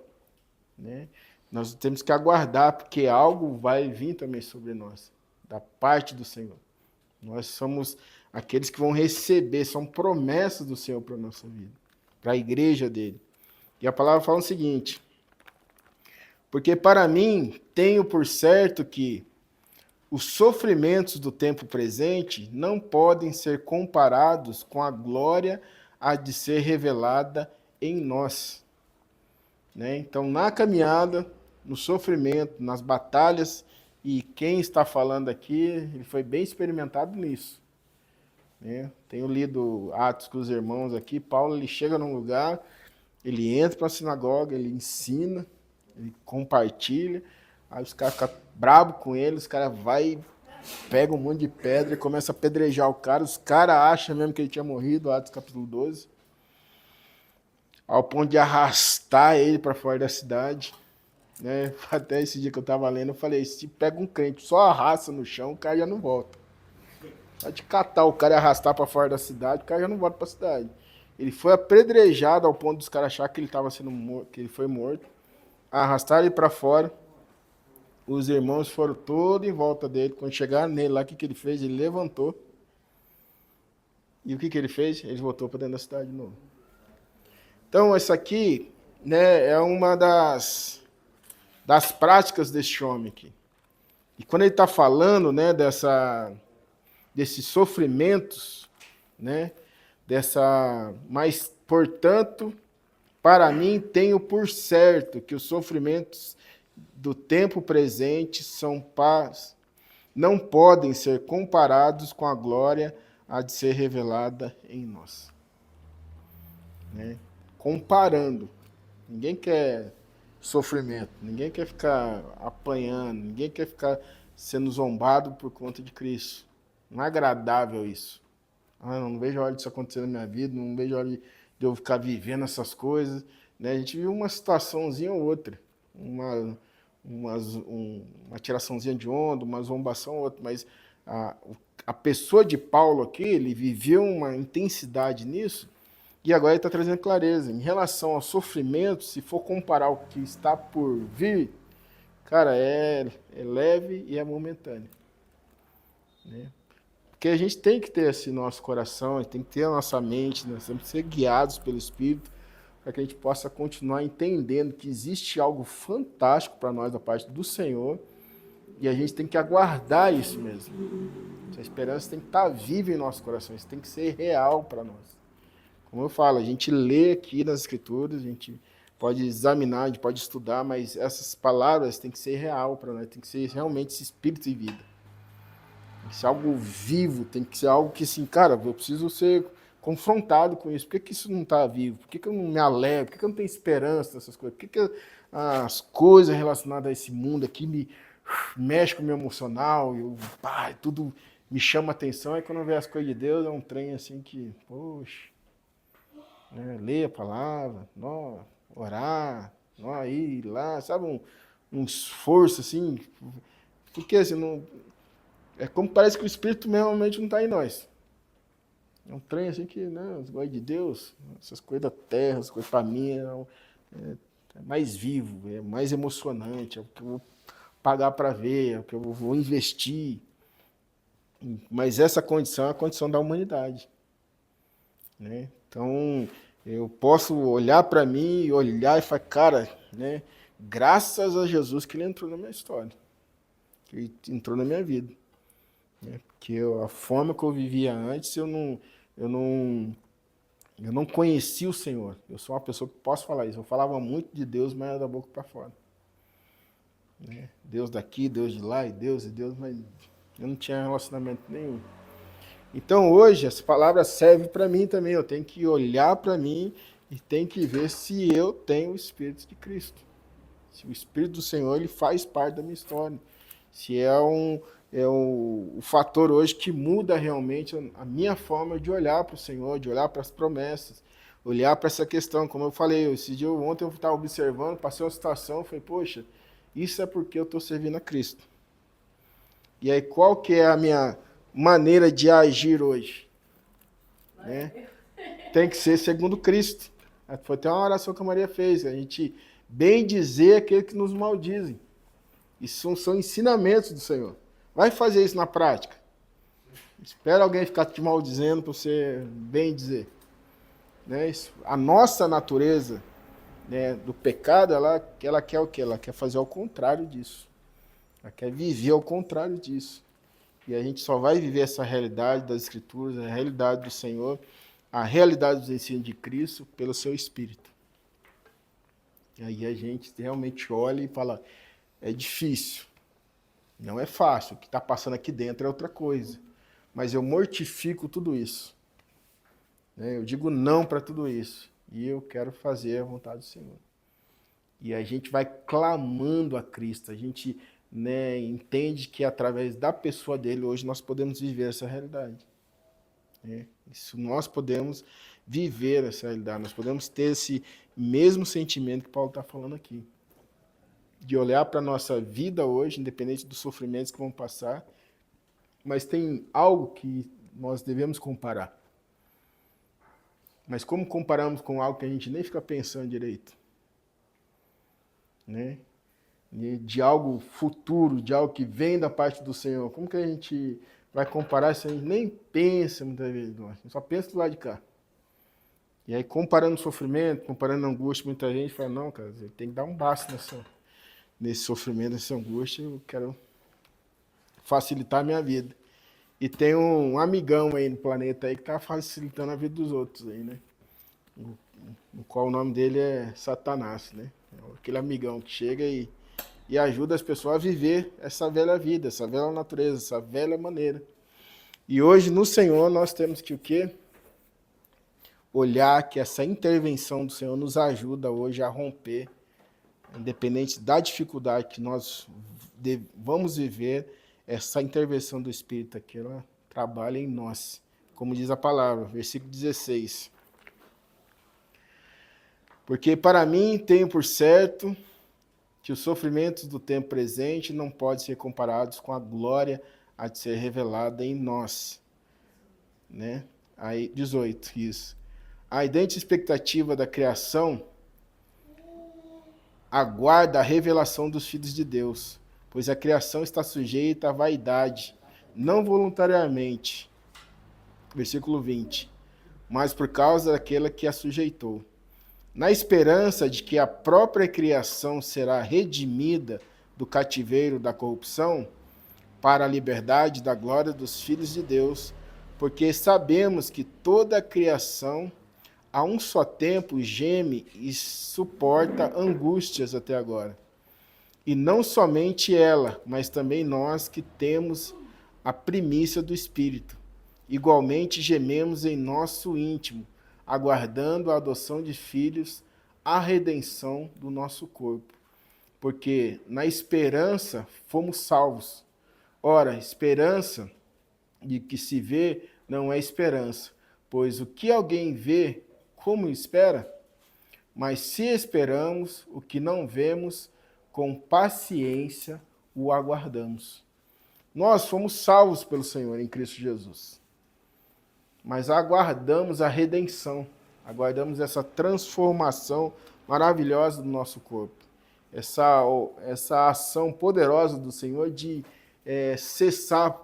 né? Nós temos que aguardar, porque algo vai vir também sobre nós, da parte do Senhor. Nós somos aqueles que vão receber, são promessas do Senhor para a nossa vida, para a igreja dele. E a palavra fala o seguinte: porque para mim tenho por certo que os sofrimentos do tempo presente não podem ser comparados com a glória a de ser revelada em nós. Né? Então, na caminhada, no sofrimento, nas batalhas, e quem está falando aqui, ele foi bem experimentado nisso. Né? Tenho lido Atos com os irmãos aqui, Paulo ele chega num lugar, ele entra para a sinagoga, ele ensina, ele compartilha, aí os caras ficam bravos com ele, os caras vão, pegam um monte de pedra e começam a apedrejar o cara, os caras acham mesmo que ele tinha morrido, Atos capítulo 12, ao ponto de arrastar ele para fora da cidade. Né? Até esse dia que eu estava lendo, eu falei, se pega um crente, só arrasta no chão, o cara já não volta. Só de catar o cara e arrastar para fora da cidade, o cara já não volta para a cidade. Ele foi apedrejado ao ponto dos caras achar que ele estava sendo morto, que ele foi morto. Arrastaram ele para fora. Os irmãos foram todos em volta dele. Quando chegaram nele lá, o que ele fez? Ele levantou. E o que ele fez? Ele voltou para dentro da cidade de novo. Então, essa aqui, né, é uma das práticas deste homem aqui. E quando ele está falando, né, desses sofrimentos, né, mas, portanto, para mim tenho por certo que os sofrimentos do tempo presente não podem ser comparados com a glória a de ser revelada em nós. Né? Comparando. Ninguém quer sofrimento, ninguém quer ficar apanhando, ninguém quer ficar sendo zombado por conta de Cristo. Não é agradável isso. Não vejo a hora disso acontecer na minha vida, não vejo a hora de eu ficar vivendo essas coisas. Né? A gente viu uma situaçãozinha ou outra, uma tiraçãozinha de onda, uma zombação ou outra, mas a pessoa de Paulo aqui, ele viveu uma intensidade nisso, e agora ele está trazendo clareza. Em relação ao sofrimento, se for comparar o que está por vir, cara, é leve e é momentâneo. Né? Porque a gente tem que ter esse nosso coração, a gente tem que ter a nossa mente, nós temos que ser guiados pelo Espírito, para que a gente possa continuar entendendo que existe algo fantástico para nós da parte do Senhor, e a gente tem que aguardar isso mesmo. Essa esperança tem que estar viva em nosso coração, isso tem que ser real para nós. Como eu falo, a gente lê aqui nas Escrituras, a gente pode examinar, a gente pode estudar, mas essas palavras têm que ser real para nós, tem que ser realmente esse espírito e vida. Tem que ser algo vivo, tem que ser algo que, assim, cara, eu preciso ser confrontado com isso. Por que isso não está vivo? Por que eu não me alegro? Por que eu não tenho esperança nessas coisas? Por que as coisas relacionadas a esse mundo aqui me mexem com o meu emocional? Tudo me chama atenção. Aí quando eu vejo as coisas de Deus, é um trem assim que, poxa, né, ler a palavra, orar, ir lá, sabe, um esforço assim. Porque assim, não, é como parece que o Espírito realmente não está em nós. É um trem assim que, né, as coisas de Deus, essas coisas da terra, as coisas para mim, é mais vivo, é mais emocionante, é o que eu vou pagar para ver, é o que eu vou investir. Mas essa condição é a condição da humanidade. Né? Então, eu posso olhar para mim e olhar e falar, cara, né, graças a Jesus que ele entrou na minha história, que ele entrou na minha vida. Né? Porque a forma que eu vivia antes, eu não conhecia o Senhor. Eu sou uma pessoa que posso falar isso. Eu falava muito de Deus, mas era da boca para fora. Né? Deus daqui, Deus de lá, e Deus, mas eu não tinha relacionamento nenhum. Então hoje essa palavra serve para mim também. Eu tenho que olhar para mim e tenho que ver se eu tenho o Espírito de Cristo. Se o Espírito do Senhor ele faz parte da minha história. Se é o fator hoje que muda realmente a minha forma de olhar para o Senhor, de olhar para as promessas, olhar para essa questão. Como eu falei, ontem eu estava observando, passei uma situação, falei, poxa, isso é porque eu estou servindo a Cristo. E aí qual que é a minha maneira de agir hoje? Né? Tem que ser segundo Cristo. Foi até uma oração que a Maria fez, a gente bem dizer aquele que nos maldizem. Isso são ensinamentos do Senhor. Vai fazer isso na prática. Espera alguém ficar te maldizendo para você bem dizer. Né? A nossa natureza, né, do pecado, ela quer o quê? Ela quer fazer ao contrário disso. Ela quer viver ao contrário disso. E a gente só vai viver essa realidade das Escrituras, a realidade do Senhor, a realidade dos ensinos de Cristo pelo seu Espírito. E aí a gente realmente olha e fala, é difícil, não é fácil, o que está passando aqui dentro é outra coisa. Mas eu mortifico tudo isso. Né? Eu digo não para tudo isso. E eu quero fazer a vontade do Senhor. E a gente vai clamando a Cristo, a gente, né, entende que através da pessoa dele hoje nós podemos viver essa realidade. Isso, nós podemos viver essa realidade, nós podemos ter esse mesmo sentimento que Paulo está falando aqui. De olhar para a nossa vida hoje, independente dos sofrimentos que vão passar, mas tem algo que nós devemos comparar. Mas como comparamos com algo que a gente nem fica pensando direito? Né? De algo futuro, de algo que vem da parte do Senhor. Como que a gente vai comparar se a gente nem pensa muitas vezes? A gente só pensa do lado de cá. E aí, comparando sofrimento, comparando angústia, muita gente fala, não, cara, tem que dar um basta nesse sofrimento, nessa angústia, eu quero facilitar a minha vida. E tem um amigão aí no planeta aí que está facilitando a vida dos outros aí, né? No qual o nome dele é Satanás, né? Aquele amigão que chega e ajuda as pessoas a viver essa velha vida, essa velha natureza, essa velha maneira. E hoje, no Senhor, nós temos que o quê? Olhar que essa intervenção do Senhor nos ajuda hoje a romper, independente da dificuldade que nós vamos viver, essa intervenção do Espírito aqui, ela trabalha em nós. Como diz a palavra, versículo 16. Porque para mim tenho por certo que os sofrimentos do tempo presente não podem ser comparados com a glória a de ser revelada em nós. Né? Aí, 18, isso. A idêntica expectativa da criação aguarda a revelação dos filhos de Deus, pois a criação está sujeita à vaidade, não voluntariamente, versículo 20, mas por causa daquela que a sujeitou, na esperança de que a própria criação será redimida do cativeiro da corrupção para a liberdade da glória dos filhos de Deus, porque sabemos que toda a criação a um só tempo geme e suporta angústias até agora. E não somente ela, mas também nós que temos a primícia do Espírito. Igualmente gememos em nosso íntimo, aguardando a adoção de filhos, a redenção do nosso corpo. Porque na esperança fomos salvos. Ora, esperança de que se vê não é esperança, pois o que alguém vê, como espera? Mas se esperamos o que não vemos, com paciência o aguardamos. Nós fomos salvos pelo Senhor em Cristo Jesus. Mas aguardamos a redenção, aguardamos essa transformação maravilhosa do nosso corpo. Essa ação poderosa do Senhor de cessar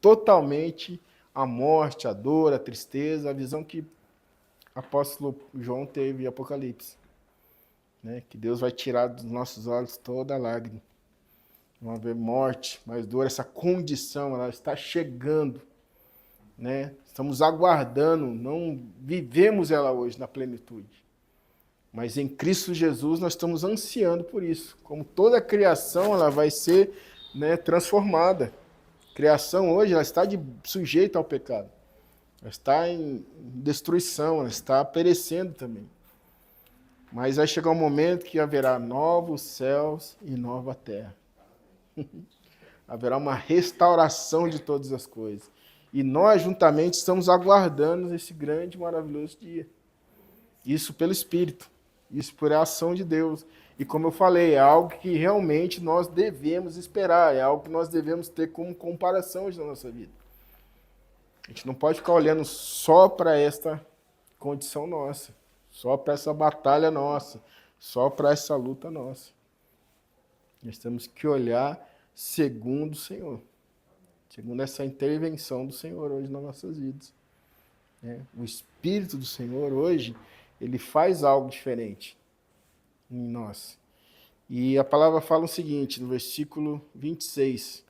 totalmente a morte, a dor, a tristeza, a visão que o apóstolo João teve em Apocalipse. Né? Que Deus vai tirar dos nossos olhos toda a lágrima. Não vai haver morte, mais dor, essa condição, ela está chegando. Né? Estamos aguardando, não vivemos ela hoje na plenitude. Mas em Cristo Jesus nós estamos ansiando por isso. Como toda a criação, ela vai ser, né, transformada. A criação hoje ela está sujeita ao pecado. Ela está em destruição, ela está perecendo também. Mas vai chegar um momento que haverá novos céus e nova terra. Haverá uma restauração de todas as coisas. E nós, juntamente, estamos aguardando esse grande e maravilhoso dia. Isso pelo Espírito. Isso por a ação de Deus. E como eu falei, é algo que realmente nós devemos esperar. É algo que nós devemos ter como comparação hoje na nossa vida. A gente não pode ficar olhando só para esta condição nossa. Só para essa batalha nossa. Só para essa luta nossa. Nós temos que olhar segundo o Senhor. segundo essa intervenção do Senhor hoje nas nossas vidas. O Espírito do Senhor hoje, ele faz algo diferente em nós. E a palavra fala o seguinte, no versículo 26.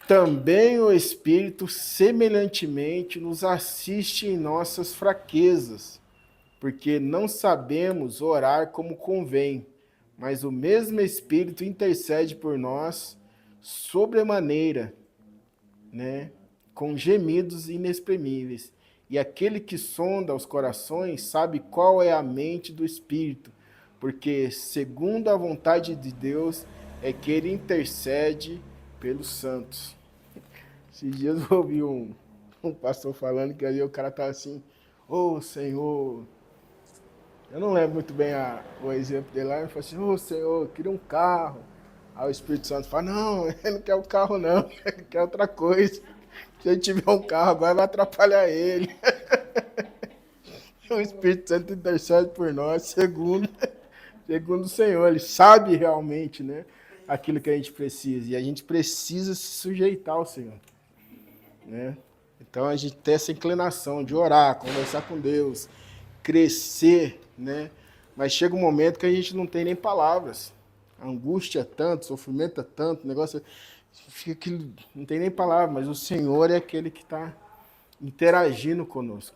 Também o Espírito semelhantemente nos assiste em nossas fraquezas, porque não sabemos orar como convém, mas o mesmo Espírito intercede por nós sobremaneira, com gemidos inexprimíveis. E aquele que sonda os corações sabe qual é a mente do Espírito, porque segundo a vontade de Deus é que ele intercede pelos santos. Esses dias eu ouvi um pastor falando que ali o cara estava assim, Senhor, eu não lembro muito bem o exemplo dele lá, ele falou assim, Senhor, eu queria um carro. Aí o Espírito Santo fala, não, ele não quer o carro não, ele quer outra coisa. Se ele tiver um carro agora vai atrapalhar ele. O Espírito Santo intercede por nós, segundo o Senhor, ele sabe realmente, aquilo que a gente precisa, e a gente precisa se sujeitar ao Senhor. Então a gente tem essa inclinação de orar, conversar com Deus, crescer, mas chega um momento que a gente não tem nem palavras. A angústia é tanto, o sofrimento é tanto, o negócio fica que não tem nem palavras, mas o Senhor é aquele que está interagindo conosco.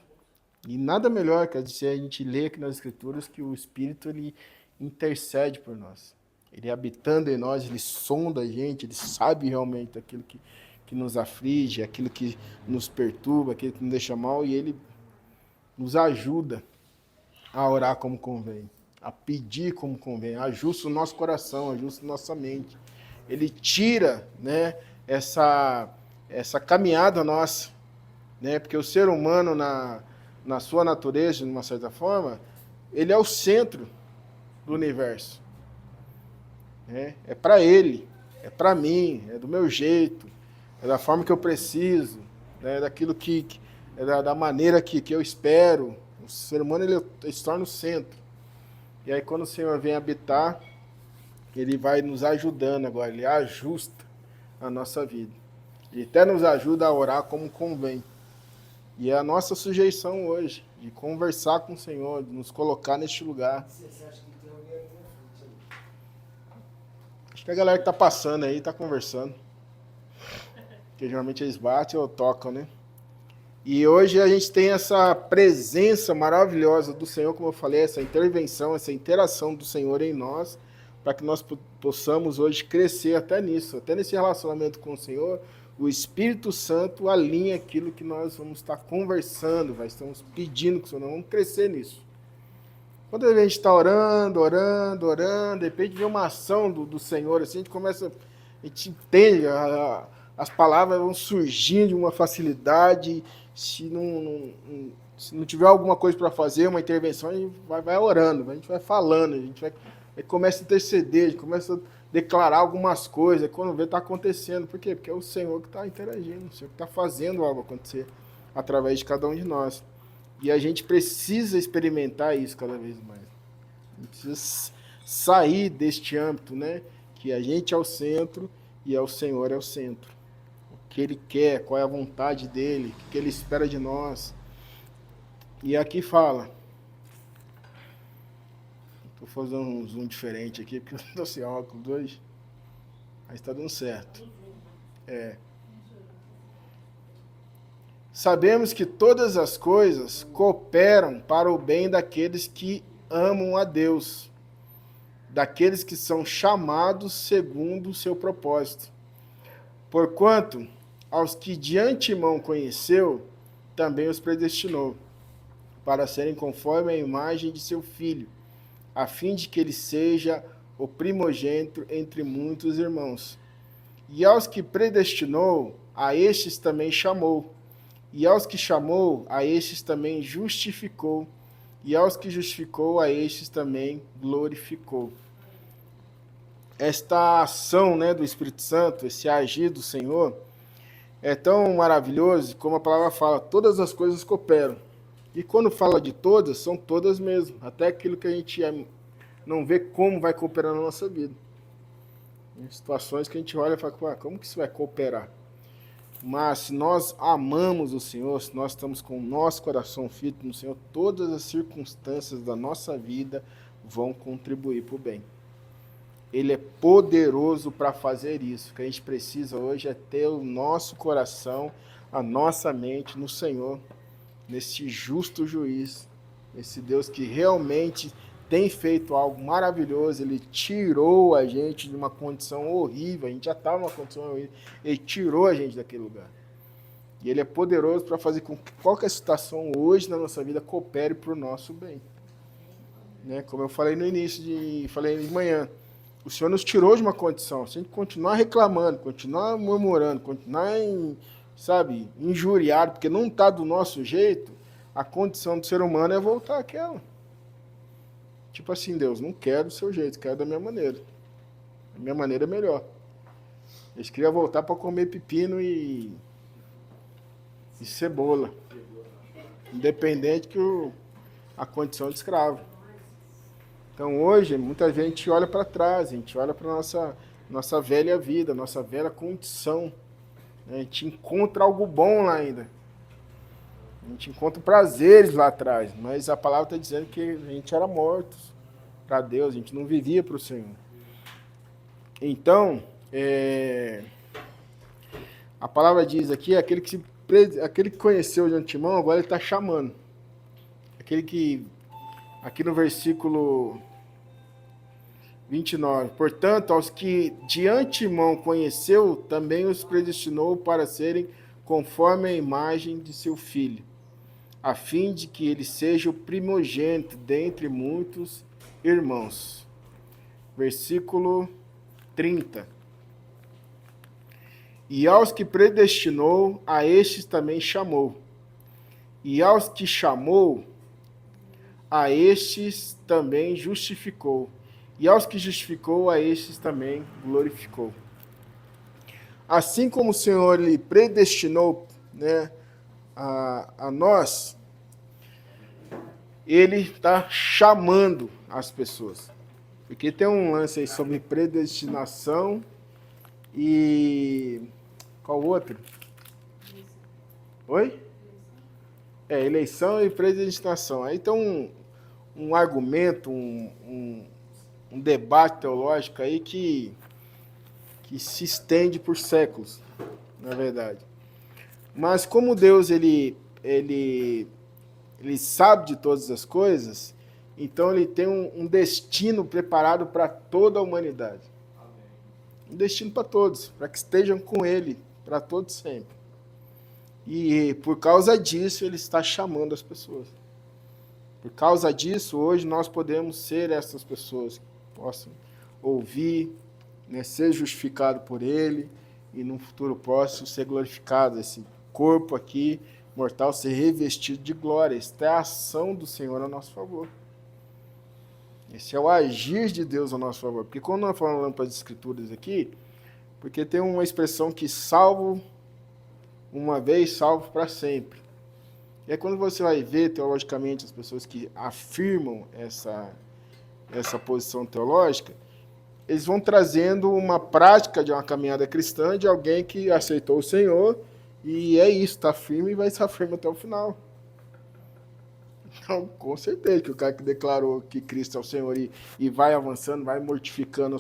E nada melhor que a gente ler aqui nas Escrituras que o Espírito ele intercede por nós. Ele habitando em nós, ele sonda a gente, ele sabe realmente aquilo que nos aflige, aquilo que nos perturba, aquilo que nos deixa mal, e ele nos ajuda a orar como convém, a pedir como convém, ajusta o nosso coração, ajusta a nossa mente. Ele tira, essa caminhada nossa, porque o ser humano, na sua natureza, de uma certa forma, ele é o centro do universo. É para ele, é para mim, é do meu jeito, é da forma que eu preciso, daquilo da maneira que eu espero. O ser humano ele se torna o centro. E aí quando o Senhor vem habitar, ele vai nos ajudando agora, ele ajusta a nossa vida. Ele até nos ajuda a orar como convém. E é a nossa sujeição hoje, de conversar com o Senhor, de nos colocar neste lugar. Acho que a galera que está passando aí está conversando. Porque geralmente eles batem ou tocam, E hoje a gente tem essa presença maravilhosa do Senhor, como eu falei, essa intervenção, essa interação do Senhor em nós, para que nós possamos hoje crescer até nisso, até nesse relacionamento com o Senhor. O Espírito Santo alinha aquilo que nós vamos estar conversando, estamos pedindo com o Senhor, nós vamos crescer nisso. Quando a gente está orando, de repente vê uma ação do Senhor, assim, a gente entende, as palavras vão surgindo de uma facilidade. Se não tiver alguma coisa para fazer, uma intervenção, a gente vai orando, a gente vai falando, a gente começa a interceder, a gente começa a declarar algumas coisas, quando vê está acontecendo. Por quê? Porque é o Senhor que está interagindo, o Senhor que está fazendo algo acontecer através de cada um de nós. E a gente precisa experimentar isso cada vez mais. A gente precisa sair deste âmbito, que a gente é o centro e o Senhor é o centro. O que Ele quer, qual é a vontade dEle, o que Ele espera de nós. E aqui fala... Estou fazendo um zoom diferente aqui, porque eu estou sem óculos hoje. Mas está dando certo. Sabemos que todas as coisas cooperam para o bem daqueles que amam a Deus, daqueles que são chamados segundo o seu propósito. Porquanto, aos que de antemão conheceu, também os predestinou, para serem conforme a imagem de seu Filho, a fim de que ele seja o primogênito entre muitos irmãos. E aos que predestinou, a estes também chamou. E aos que chamou, a estes também justificou. E aos que justificou, a estes também glorificou. Esta ação, do Espírito Santo, esse agir do Senhor, é tão maravilhoso, como a palavra fala, todas as coisas cooperam. E quando fala de todas, são todas mesmo. Até aquilo que a gente não vê como vai cooperar na nossa vida. Em situações que a gente olha e fala, "Pô, como que isso vai cooperar?" Mas se nós amamos o Senhor, se nós estamos com o nosso coração fito no Senhor, todas as circunstâncias da nossa vida vão contribuir para o bem. Ele é poderoso para fazer isso. O que a gente precisa hoje é ter o nosso coração, a nossa mente no Senhor, nesse justo juiz, esse Deus que realmente tem feito algo maravilhoso. Ele tirou a gente de uma condição horrível, a gente já estava numa condição horrível, ele tirou a gente daquele lugar. E ele é poderoso para fazer com que qualquer situação hoje na nossa vida coopere para o nosso bem. Né? Como eu falei no início, falei de manhã, o Senhor nos tirou de uma condição. Se a gente continuar reclamando, continuar murmurando, continuar injuriado, porque não está do nosso jeito, a condição do ser humano é voltar àquela. Tipo assim, Deus, não quero do seu jeito, quero da minha maneira. A minha maneira é melhor. Eles queriam voltar para comer pepino e cebola. Independente a condição de escravo. Então hoje, muita gente olha para trás, a gente olha para a nossa velha vida, nossa velha condição. A gente encontra algo bom lá ainda. A gente encontra prazeres lá atrás, mas a palavra está dizendo que a gente era mortos para Deus, a gente não vivia para o Senhor. Então, a palavra diz aqui, aquele que conheceu de antemão, agora ele está chamando. Aquele que, aqui no versículo 29, portanto, aos que de antemão conheceu, também os predestinou para serem conforme a imagem de seu Filho, a fim de que ele seja o primogênito dentre muitos irmãos. Versículo 30. E aos que predestinou, a estes também chamou. E aos que chamou, a estes também justificou. E aos que justificou, a estes também glorificou. Assim como o Senhor lhe predestinou, né, a nós, ele está chamando as pessoas. Porque tem um lance aí sobre predestinação e... qual outro? Oi? Eleição e predestinação. Aí tem um argumento, um debate teológico aí que se estende por séculos, na verdade. Mas como Deus ele sabe de todas as coisas, então ele tem um destino preparado para toda a humanidade. Um destino para todos, para que estejam com ele, para todos sempre. E por causa disso ele está chamando as pessoas. Por causa disso, hoje nós podemos ser essas pessoas que possam ouvir, né, ser justificado por ele e no futuro próximo ser glorificado, esse corpo aqui mortal ser revestido de glória. Esta é a ação do Senhor a nosso favor. Esse é o agir de Deus a nosso favor. Porque quando nós falamos para as escrituras aqui, porque tem uma expressão que salvo uma vez, salvo para sempre. E aí quando você vai ver teologicamente as pessoas que afirmam essa posição teológica, eles vão trazendo uma prática de uma caminhada cristã de alguém que aceitou o Senhor e é isso, está firme e vai estar firme até o final. Então, com certeza que o cara que declarou que Cristo é o Senhor e vai avançando, vai mortificando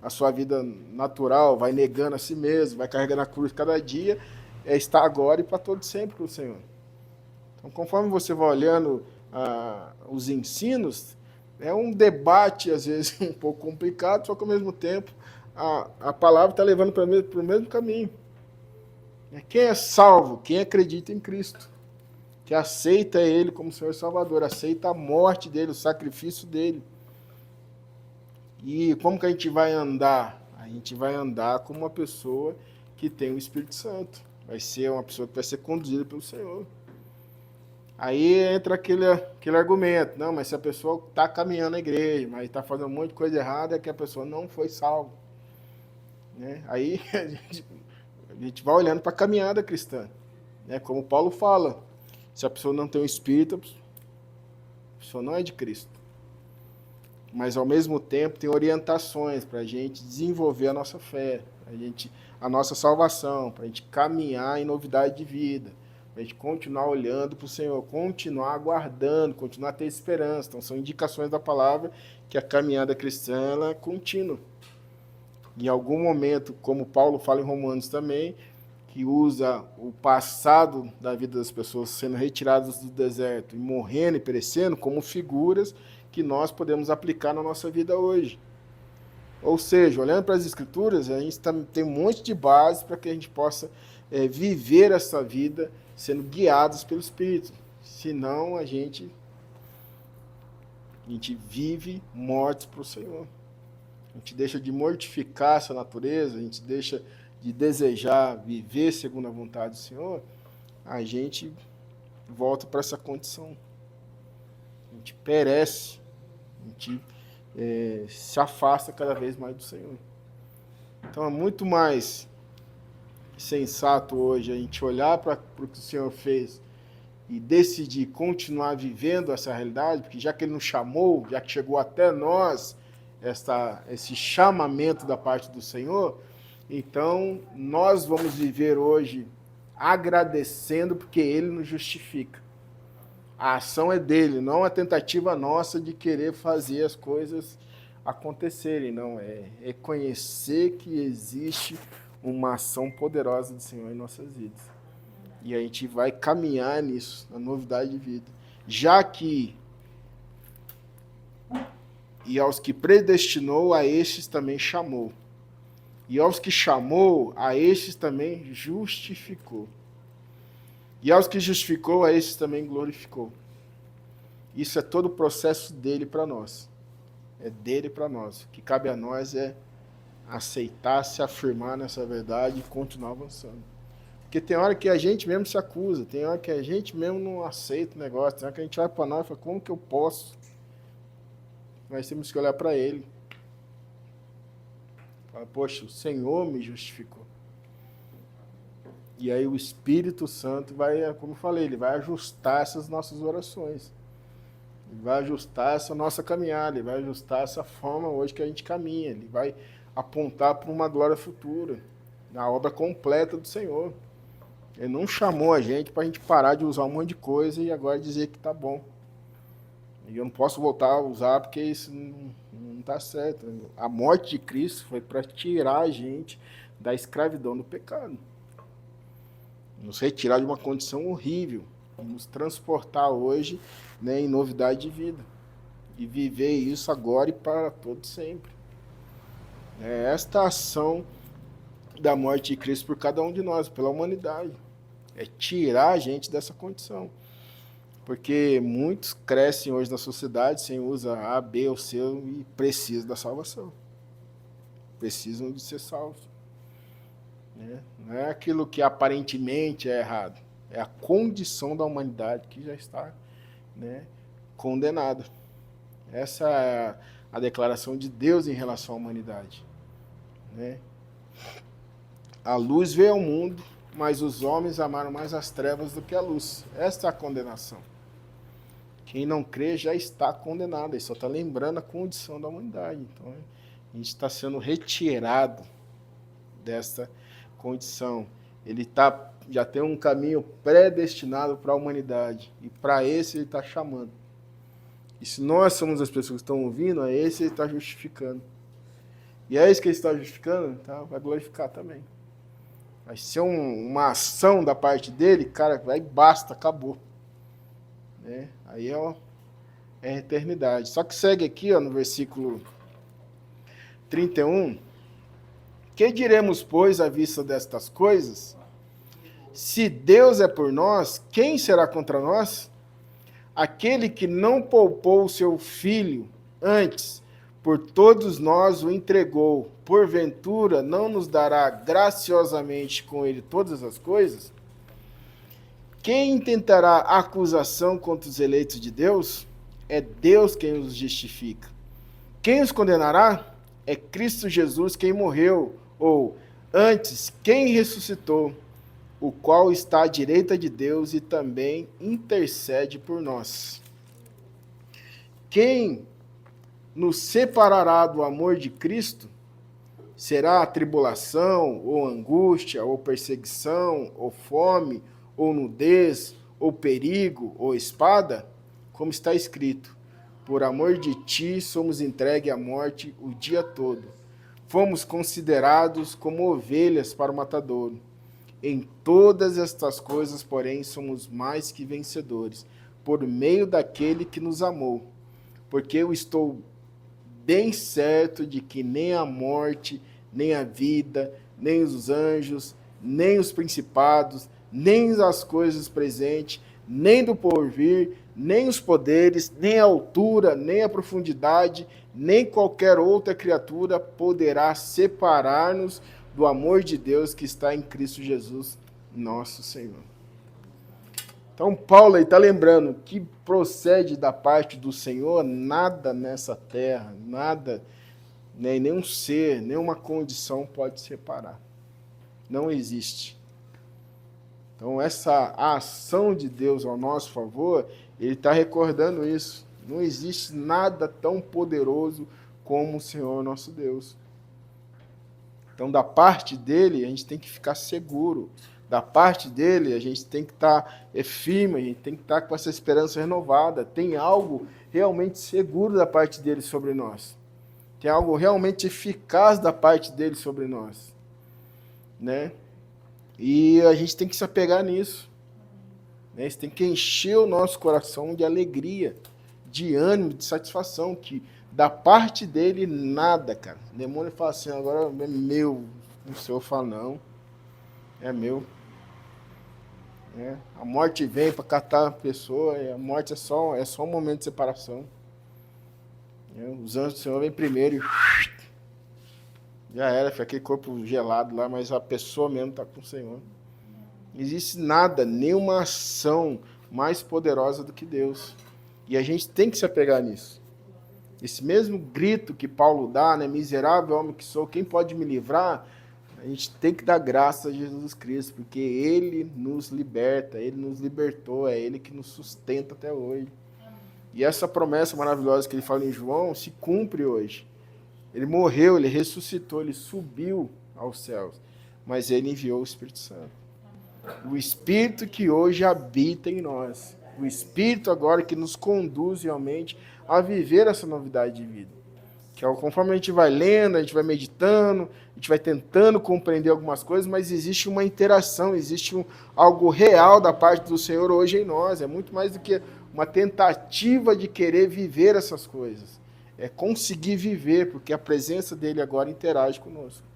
a sua vida natural, vai negando a si mesmo, vai carregando a cruz cada dia, está agora e para todo sempre com o Senhor. Então, conforme você vai olhando os ensinos, é um debate, às vezes, um pouco complicado, só que, ao mesmo tempo, a palavra está levando para o mesmo caminho. Quem é salvo? Quem acredita em Cristo. Que aceita Ele como Senhor e Salvador, aceita a morte dEle, o sacrifício dEle. E como que a gente vai andar? A gente vai andar como uma pessoa que tem o Espírito Santo. Vai ser uma pessoa que vai ser conduzida pelo Senhor. Aí entra aquele argumento, não, mas se a pessoa está caminhando na igreja, mas está fazendo um monte de coisa errada, é que a pessoa não foi salva. Né? Aí a gente vai olhando para a caminhada cristã. Né? Como Paulo fala, se a pessoa não tem o Espírito, a pessoa não é de Cristo. mas ao mesmo tempo tem orientações para a gente desenvolver a nossa fé, a nossa salvação, para a gente caminhar em novidade de vida, para a gente continuar olhando para o Senhor, continuar aguardando, continuar a ter esperança. Então são indicações da palavra que a caminhada cristã ela é contínua. Em algum momento, como Paulo fala em Romanos também, que usa o passado da vida das pessoas sendo retiradas do deserto e morrendo e perecendo como figuras que nós podemos aplicar na nossa vida hoje. Ou seja, olhando para as Escrituras, a gente tem um monte de base para que a gente possa viver essa vida sendo guiados pelo Espírito. Senão a gente vive mortos para o Senhor. A gente deixa de mortificar essa natureza, a gente deixa de desejar viver segundo a vontade do Senhor, a gente volta para essa condição. A gente perece, a gente se afasta cada vez mais do Senhor. Então é muito mais sensato hoje a gente olhar para o que o Senhor fez e decidir continuar vivendo essa realidade, porque já que Ele nos chamou, já que chegou até nós esse chamamento da parte do Senhor, então nós vamos viver hoje agradecendo porque Ele nos justifica. A ação é dele, não a tentativa nossa de querer fazer as coisas acontecerem, não. É reconhecer que existe uma ação poderosa do Senhor em nossas vidas. E a gente vai caminhar nisso, na novidade de vida. Já que e aos que predestinou, a estes também chamou. E aos que chamou, a estes também justificou. E aos que justificou, a estes também glorificou. Isso é todo o processo dele para nós. É dele para nós. O que cabe a nós é aceitar, se afirmar nessa verdade e continuar avançando. Porque tem hora que a gente mesmo se acusa, tem hora que a gente mesmo não aceita o negócio, tem hora que a gente vai para nós e fala, como que eu posso? Nós temos que olhar para Ele. Fala, poxa, o Senhor me justificou. E aí o Espírito Santo vai, como eu falei, ele vai ajustar essas nossas orações. Ele vai ajustar essa nossa caminhada, ele vai ajustar essa forma hoje que a gente caminha. Ele vai apontar para uma glória futura, na obra completa do Senhor. Ele não chamou a gente para a gente parar de usar um monte de coisa e agora dizer que está bom. E eu não posso voltar a usar porque isso não está certo. A morte de Cristo foi para tirar a gente da escravidão do pecado. Nos retirar de uma condição horrível. E nos transportar hoje, né, em novidade de vida. E viver isso agora e para todo sempre. É esta ação da morte de Cristo por cada um de nós, pela humanidade. É tirar a gente dessa condição. Porque muitos crescem hoje na sociedade sem usar A, B ou C e precisam da salvação. Precisam de ser salvos. Né? Não é aquilo que aparentemente é errado. É a condição da humanidade que já está, né, condenada. Essa é a declaração de Deus em relação à humanidade. Né? A luz veio ao mundo, mas os homens amaram mais as trevas do que a luz. Essa é a condenação. Quem não crê já está condenado. Ele só está lembrando a condição da humanidade. Então, a gente está sendo retirado dessa condição. Ele já tem um caminho predestinado para a humanidade. E para esse ele está chamando. E se nós somos as pessoas que estão ouvindo, a esse ele está justificando. E é isso que ele está justificando, então vai glorificar também. Vai ser uma ação da parte dele, cara, vai basta, acabou. Né? Aí é a eternidade. Só que segue aqui, ó, no versículo 31. Que diremos, pois, à vista destas coisas? Se Deus é por nós, quem será contra nós? Aquele que não poupou o seu filho, antes, por todos nós o entregou, porventura não nos dará graciosamente com ele todas as coisas? Quem intentará acusação contra os eleitos de Deus? É Deus quem os justifica. Quem os condenará? É Cristo Jesus quem morreu, ou antes, quem ressuscitou, o qual está à direita de Deus e também intercede por nós. Quem nos separará do amor de Cristo? Será a tribulação, ou angústia, ou perseguição, ou fome, ou nudez, ou perigo, ou espada? Como está escrito, por amor de ti somos entregues à morte o dia todo. Fomos considerados como ovelhas para o matadouro. Em todas estas coisas, porém, somos mais que vencedores, por meio daquele que nos amou. Porque eu estou bem certo de que nem a morte, nem a vida, nem os anjos, nem os principados, nem as coisas presentes, nem do porvir, nem os poderes, nem a altura, nem a profundidade, nem qualquer outra criatura poderá separar-nos do amor de Deus que está em Cristo Jesus, nosso Senhor. Então, Paulo está lembrando que procede da parte do Senhor, nada nessa terra, nada, né, nenhum ser, nenhuma condição pode separar. Não existe. Então, essa ação de Deus ao nosso favor, ele está recordando isso. Não existe nada tão poderoso como o Senhor nosso Deus. Então, da parte dele, a gente tem que ficar seguro. Da parte dele, a gente tem que estar firme, a gente tem que estar com essa esperança renovada. Tem algo realmente seguro da parte dele sobre nós. Tem algo realmente eficaz da parte dele sobre nós. Né? E a gente tem que se apegar nisso. Né? Isso tem que encher o nosso coração de alegria, de ânimo, de satisfação, que da parte dele nada, cara. O demônio fala assim, agora é meu. O Senhor fala, não, é meu. A morte vem para catar a pessoa, e a morte é só um momento de separação. Os anjos do Senhor vêm primeiro e já era, foi aquele corpo gelado lá, mas a pessoa mesmo está com o Senhor. Não existe nada, nenhuma ação mais poderosa do que Deus. E a gente tem que se apegar nisso. Esse mesmo grito que Paulo dá, né, miserável homem que sou, quem pode me livrar? A gente tem que dar graça a Jesus Cristo, porque Ele nos liberta, Ele nos libertou, é Ele que nos sustenta até hoje. E essa promessa maravilhosa que ele fala em João se cumpre hoje. Ele morreu, Ele ressuscitou, Ele subiu aos céus, mas Ele enviou o Espírito Santo. O Espírito que hoje habita em nós. O Espírito agora que nos conduz realmente a viver essa novidade de vida. Que é conforme a gente vai lendo, a gente vai meditando, a gente vai tentando compreender algumas coisas, mas existe uma interação, existe algo real da parte do Senhor hoje em nós. É muito mais do que uma tentativa de querer viver essas coisas. É conseguir viver, porque a presença dele agora interage conosco.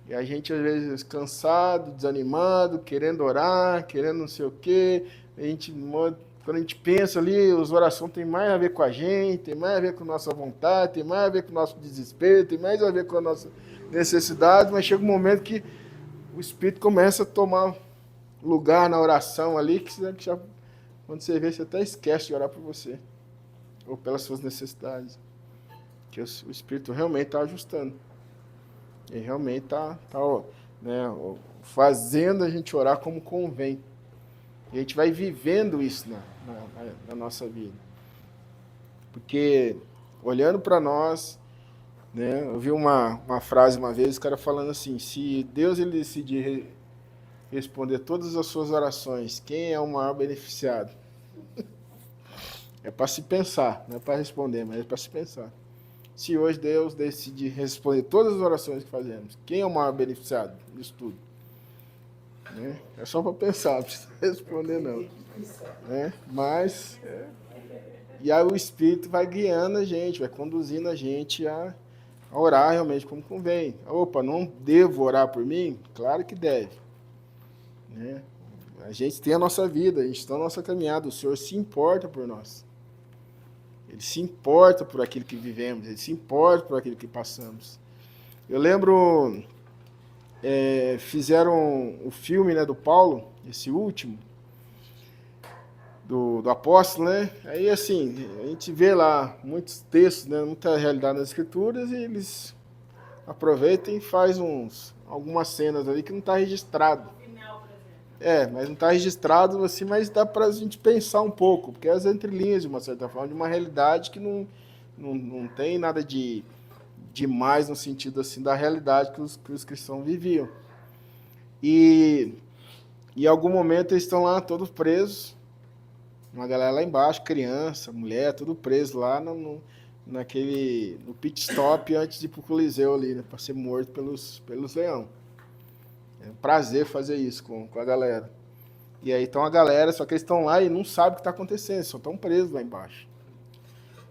E a gente, às vezes, cansado, desanimado, querendo orar, querendo não sei o quê. Quando a gente pensa ali, as orações têm mais a ver com a gente, tem mais a ver com a nossa vontade, tem mais a ver com o nosso desespero, tem mais a ver com a nossa necessidade, mas chega um momento que o Espírito começa a tomar lugar na oração ali, que já, quando você vê, você até esquece de orar por você, ou pelas suas necessidades. Que o Espírito realmente está ajustando. Ele realmente está fazendo a gente orar como convém. E a gente vai vivendo isso na nossa vida. Porque, olhando para nós, né, eu vi uma frase uma vez, o cara falando assim, se Deus ele decidir responder todas as suas orações, quem é o maior beneficiado? É para se pensar, não é para responder, mas é para se pensar. Se hoje Deus decidir responder todas as orações que fazemos, quem é o maior beneficiado disso tudo? É só para pensar, não precisa responder não. Mas, e aí o Espírito vai guiando a gente, vai conduzindo a gente a orar realmente como convém. Opa, não devo orar por mim? Claro que deve. A gente tem a nossa vida, a gente está na nossa caminhada, o Senhor se importa por nós. Ele se importa por aquilo que vivemos, Ele se importa por aquilo que passamos. Eu lembro... fizeram o filme, né, do Paulo, esse último, do apóstolo, né? Aí, assim, a gente vê lá muitos textos, né, muita realidade nas Escrituras, e eles aproveitam e fazem algumas cenas ali que não está registrado. Mas não está registrado assim, mas dá para a gente pensar um pouco, porque é as entrelinhas, de uma certa forma, de uma realidade que não não tem nada de mais no sentido assim da realidade que os cristãos viviam. E em algum momento eles estão lá todos presos, uma galera lá embaixo, criança, mulher, tudo preso lá no pit stop antes de ir pro Coliseu ali, né, para ser morto pelos leões. É um prazer fazer isso com a galera. E aí estão a galera, só que eles estão lá e não sabem o que está acontecendo, só estão presos lá embaixo.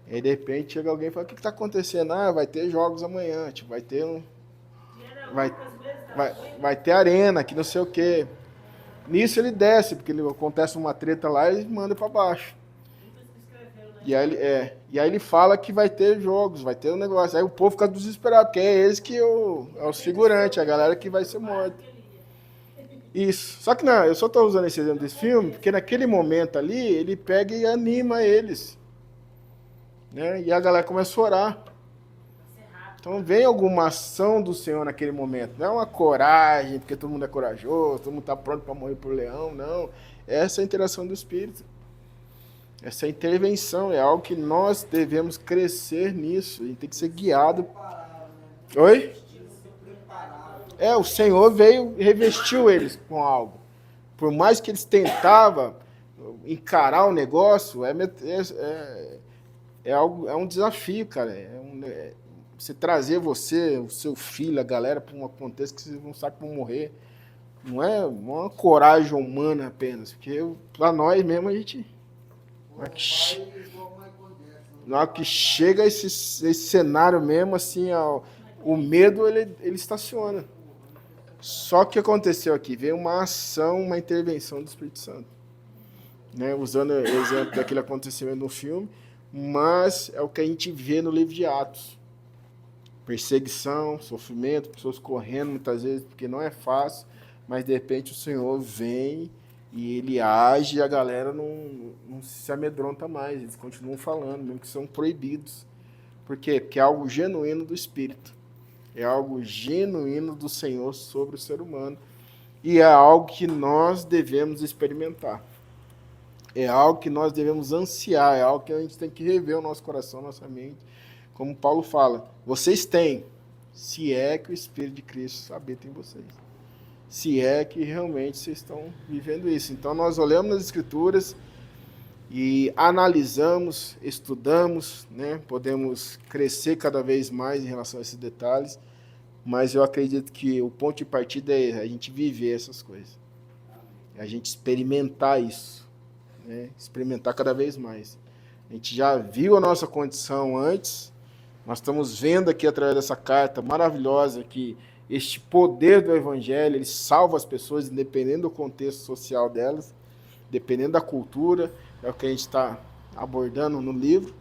E aí de repente chega alguém e fala, o que está acontecendo? Ah, vai ter jogos amanhã, tipo, vai ter vai ter arena, que não sei o quê. Nisso ele desce, porque acontece uma treta lá e manda para baixo. E aí ele fala que vai ter jogos, vai ter um negócio. Aí o povo fica desesperado, porque é eles que é os figurantes, a galera que vai ser morta. Isso. Só que não, eu só estou usando esse exemplo desse filme, porque naquele momento ali, ele pega e anima eles. Né? E a galera começa a orar. Então vem alguma ação do Senhor naquele momento. Não é uma coragem, porque todo mundo é corajoso, todo mundo está pronto para morrer por leão, não. Essa é a interação do Espírito. Essa intervenção é algo que nós devemos crescer nisso. A gente tem que ser guiado. Oi? O Senhor veio e revestiu eles com algo. Por mais que eles tentavam encarar o negócio, é um desafio, cara. Você trazer o seu filho, a galera, para um contexto que vocês não sabem como morrer. Não é uma coragem humana apenas, porque para nós mesmo a gente... Na hora que chega esse cenário mesmo, assim, o medo ele estaciona. Só que aconteceu aqui, veio uma ação, uma intervenção do Espírito Santo. Né? Usando o exemplo daquele acontecimento no filme, mas é o que a gente vê no livro de Atos. Perseguição, sofrimento, pessoas correndo muitas vezes, porque não é fácil, mas de repente o Senhor vem e ele age e a galera não se amedronta mais, eles continuam falando, mesmo que são proibidos. Por quê? Porque é algo genuíno do Espírito. É algo genuíno do Senhor sobre o ser humano. E é algo que nós devemos experimentar. É algo que nós devemos ansiar, é algo que a gente tem que rever o nosso coração, nossa mente. Como Paulo fala, vocês têm, se é que o Espírito de Cristo habita em vocês. Se é que realmente vocês estão vivendo isso. Então nós olhamos nas Escrituras e analisamos, estudamos, né? Podemos crescer cada vez mais em relação a esses detalhes, mas eu acredito que o ponto de partida é a gente viver essas coisas. É a gente experimentar isso, né? Experimentar cada vez mais. A gente já viu a nossa condição antes, nós estamos vendo aqui através dessa carta maravilhosa que este poder do Evangelho, ele salva as pessoas, independente do contexto social delas, dependendo da cultura, é o que a gente está abordando no livro,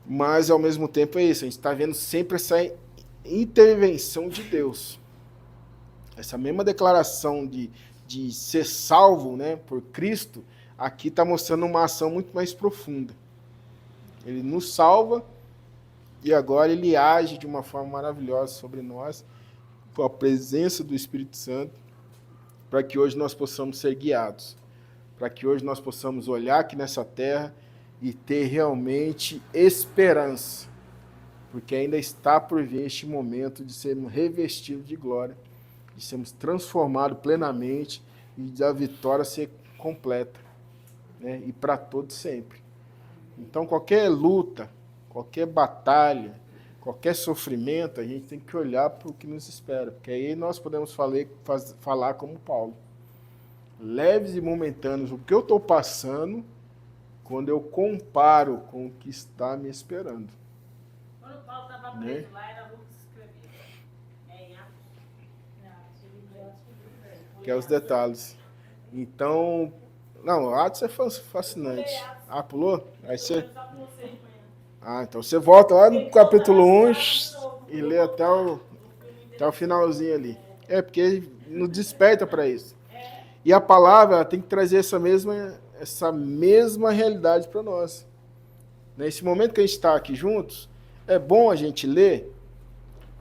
mas ao mesmo tempo é isso, a gente está vendo sempre essa intervenção de Deus, essa mesma declaração de ser salvo, né, por Cristo, aqui está mostrando uma ação muito mais profunda. Ele nos salva e agora ele age de uma forma maravilhosa sobre nós, com a presença do Espírito Santo, para que hoje nós possamos ser guiados, para que hoje nós possamos olhar aqui nessa terra e ter realmente esperança, porque ainda está por vir este momento de sermos revestidos de glória, de sermos transformados plenamente e da vitória ser completa, né? E para todos sempre. Então qualquer luta, qualquer batalha, qualquer sofrimento, a gente tem que olhar para o que nos espera, porque aí nós podemos falar como Paulo. Leves e momentâneos, o que eu estou passando, quando eu comparo com o que está me esperando. Quando Paulo estava preso lá, era Lucas que escrevia. Que é os detalhes. Então, não, Atos é fascinante. Ah, pulou? Aí você... então você volta lá no capítulo 1 e lê até o finalzinho ali. É, porque nos desperta para isso. E a palavra ela tem que trazer essa mesma realidade para nós. Nesse momento que a gente está aqui juntos, é bom a gente ler,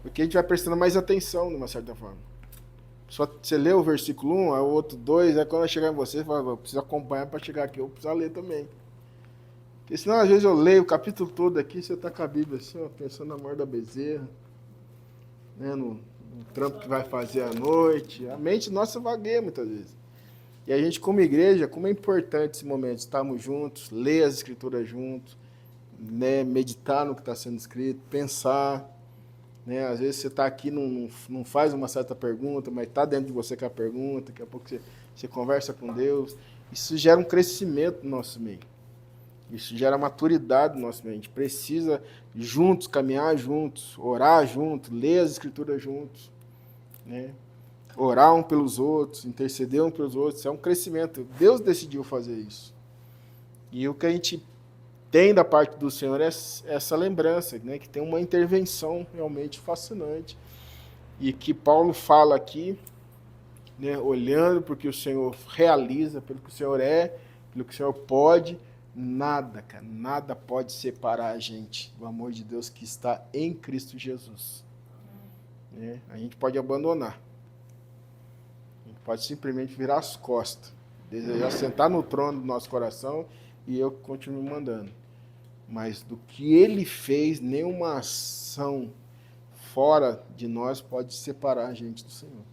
porque a gente vai prestando mais atenção, de uma certa forma. Só você lê o versículo 1, aí o outro 2, aí quando chegar em você fala, eu preciso acompanhar para chegar aqui, eu preciso ler também. Porque senão, às vezes, eu leio o capítulo todo aqui, você está com a Bíblia assim, ó, pensando na morte da bezerra, né, no trampo que vai fazer à noite. A mente nossa vagueia muitas vezes. E a gente, como igreja, como é importante esse momento, estarmos juntos, ler as escrituras juntos, né, meditar no que está sendo escrito, pensar. Né? Às vezes você está aqui, não faz uma certa pergunta, mas está dentro de você com a pergunta, daqui a pouco você conversa com Deus. Isso gera um crescimento no nosso meio. Isso gera maturidade no nosso meio. A gente precisa juntos, caminhar juntos, orar juntos, ler as escrituras juntos, né? Orar um pelos outros, interceder um pelos outros. Isso é um crescimento. Deus decidiu fazer isso. E o que a gente tem da parte do Senhor é essa lembrança, né? Que tem uma intervenção realmente fascinante. E que Paulo fala aqui, né? Olhando para o que o Senhor realiza, pelo que o Senhor é, pelo que o Senhor pode. Nada, cara, nada pode separar a gente do amor de Deus que está em Cristo Jesus. Né? A gente pode abandonar. A gente pode simplesmente virar as costas, desejar sentar no trono do nosso coração e eu continuo mandando. Mas do que ele fez, nenhuma ação fora de nós pode separar a gente do Senhor.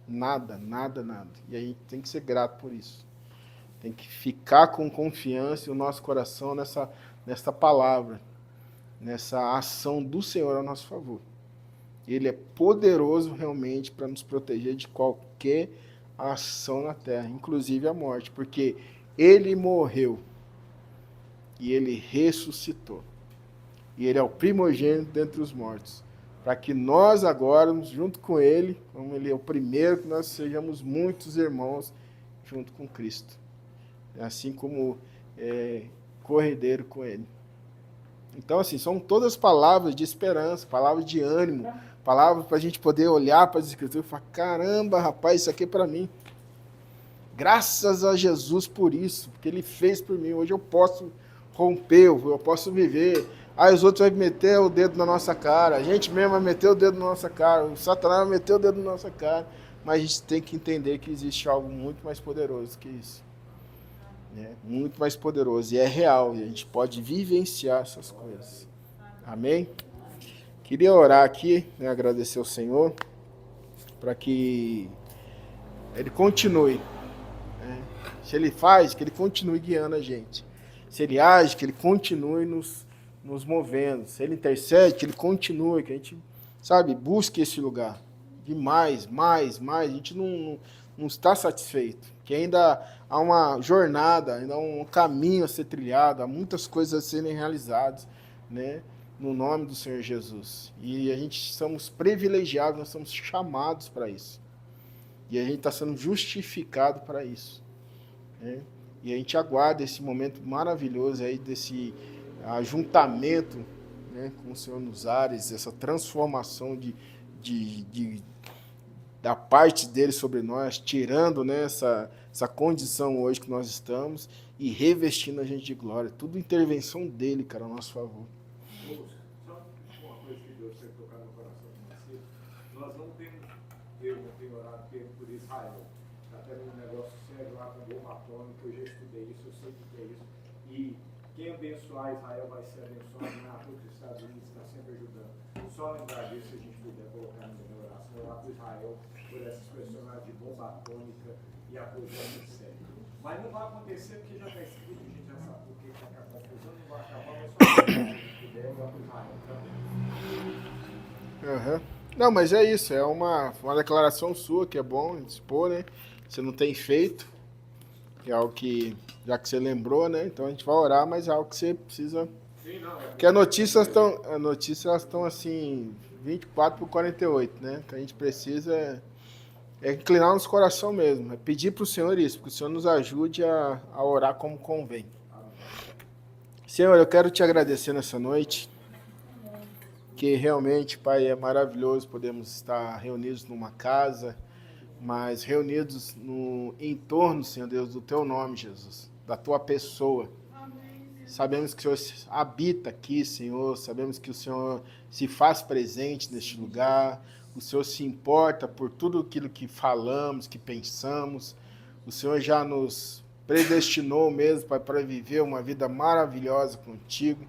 Nada, nada, nada. E a gente tem que ser grato por isso. Tem que ficar com confiança em o nosso coração nessa palavra, nessa ação do Senhor a nosso favor. Ele é poderoso realmente para nos proteger de qualquer ação na terra, inclusive a morte, porque ele morreu e ele ressuscitou. E ele é o primogênito dentre os mortos, para que nós agora, junto com ele, como ele é o primeiro, que nós sejamos muitos irmãos junto com Cristo. Assim como corredeiro com ele. Então, assim, são todas palavras de esperança, palavras de ânimo, palavras para a gente poder olhar para as Escrituras e falar, caramba, rapaz, isso aqui é para mim. Graças a Jesus por isso, porque ele fez por mim. Hoje eu posso romper, eu posso viver. Aí os outros vão meter o dedo na nossa cara, a gente mesmo vai meter o dedo na nossa cara, o Satanás vai meter o dedo na nossa cara, mas a gente tem que entender que existe algo muito mais poderoso que isso. Muito mais poderoso, e é real, e a gente pode vivenciar essas coisas. Amém? Queria orar aqui, né, agradecer ao Senhor, para que Ele continue. Né? Se Ele faz, que Ele continue guiando a gente. Se Ele age, que Ele continue nos movendo. Se Ele intercede, que Ele continue, que a gente, sabe, busque esse lugar. De mais. A gente não está satisfeito. Que ainda há uma jornada, ainda há um caminho a ser trilhado, há muitas coisas a serem realizadas, né, no nome do Senhor Jesus. E a gente somos privilegiados, nós somos chamados para isso. E a gente está sendo justificado para isso. Né? E a gente aguarda esse momento maravilhoso aí, desse ajuntamento, né, com o Senhor nos ares, essa transformação da parte dele sobre nós, tirando, né, essa condição hoje que nós estamos e revestindo a gente de glória. Tudo intervenção dele, cara, a nosso favor. Só uma coisa que Deus tem tocado no coração de você. Nós não temos, eu não tenho orado por Israel. Está tendo um negócio sério lá com bomba atômica, eu já estudei isso, eu sei o que é isso. E quem abençoar Israel vai ser abençoado na rua dos Estados Unidos, está sempre ajudando. Só lembrar disso, se a gente puder colocar na minha oração, orar por Israel, por essas personagens de bomba atômica e a coisa muito séria. Mas não vai acontecer porque já está escrito, a gente já sabe por que a confusão não vai acabar, mas só se a gente puder orar por Israel também. Não, mas é isso, é uma declaração sua que é bom expor, né? Você não tem feito, que é algo que, já que você lembrou, né? Então a gente vai orar, mas é algo que você precisa. Sim, não, porque as notícias estão assim, 24/48, né? Que a gente precisa inclinar nosso coração mesmo, é pedir para o Senhor isso, porque o Senhor nos ajude a orar como convém. Senhor, eu quero te agradecer nessa noite, que realmente, Pai, é maravilhoso podermos estar reunidos numa casa, mas reunidos no entorno, Senhor Deus, do Teu nome, Jesus, da Tua pessoa. Sabemos que o Senhor habita aqui, Senhor, sabemos que o Senhor se faz presente neste lugar, o Senhor se importa por tudo aquilo que falamos, que pensamos, o Senhor já nos predestinou mesmo, Pai, para viver uma vida maravilhosa contigo.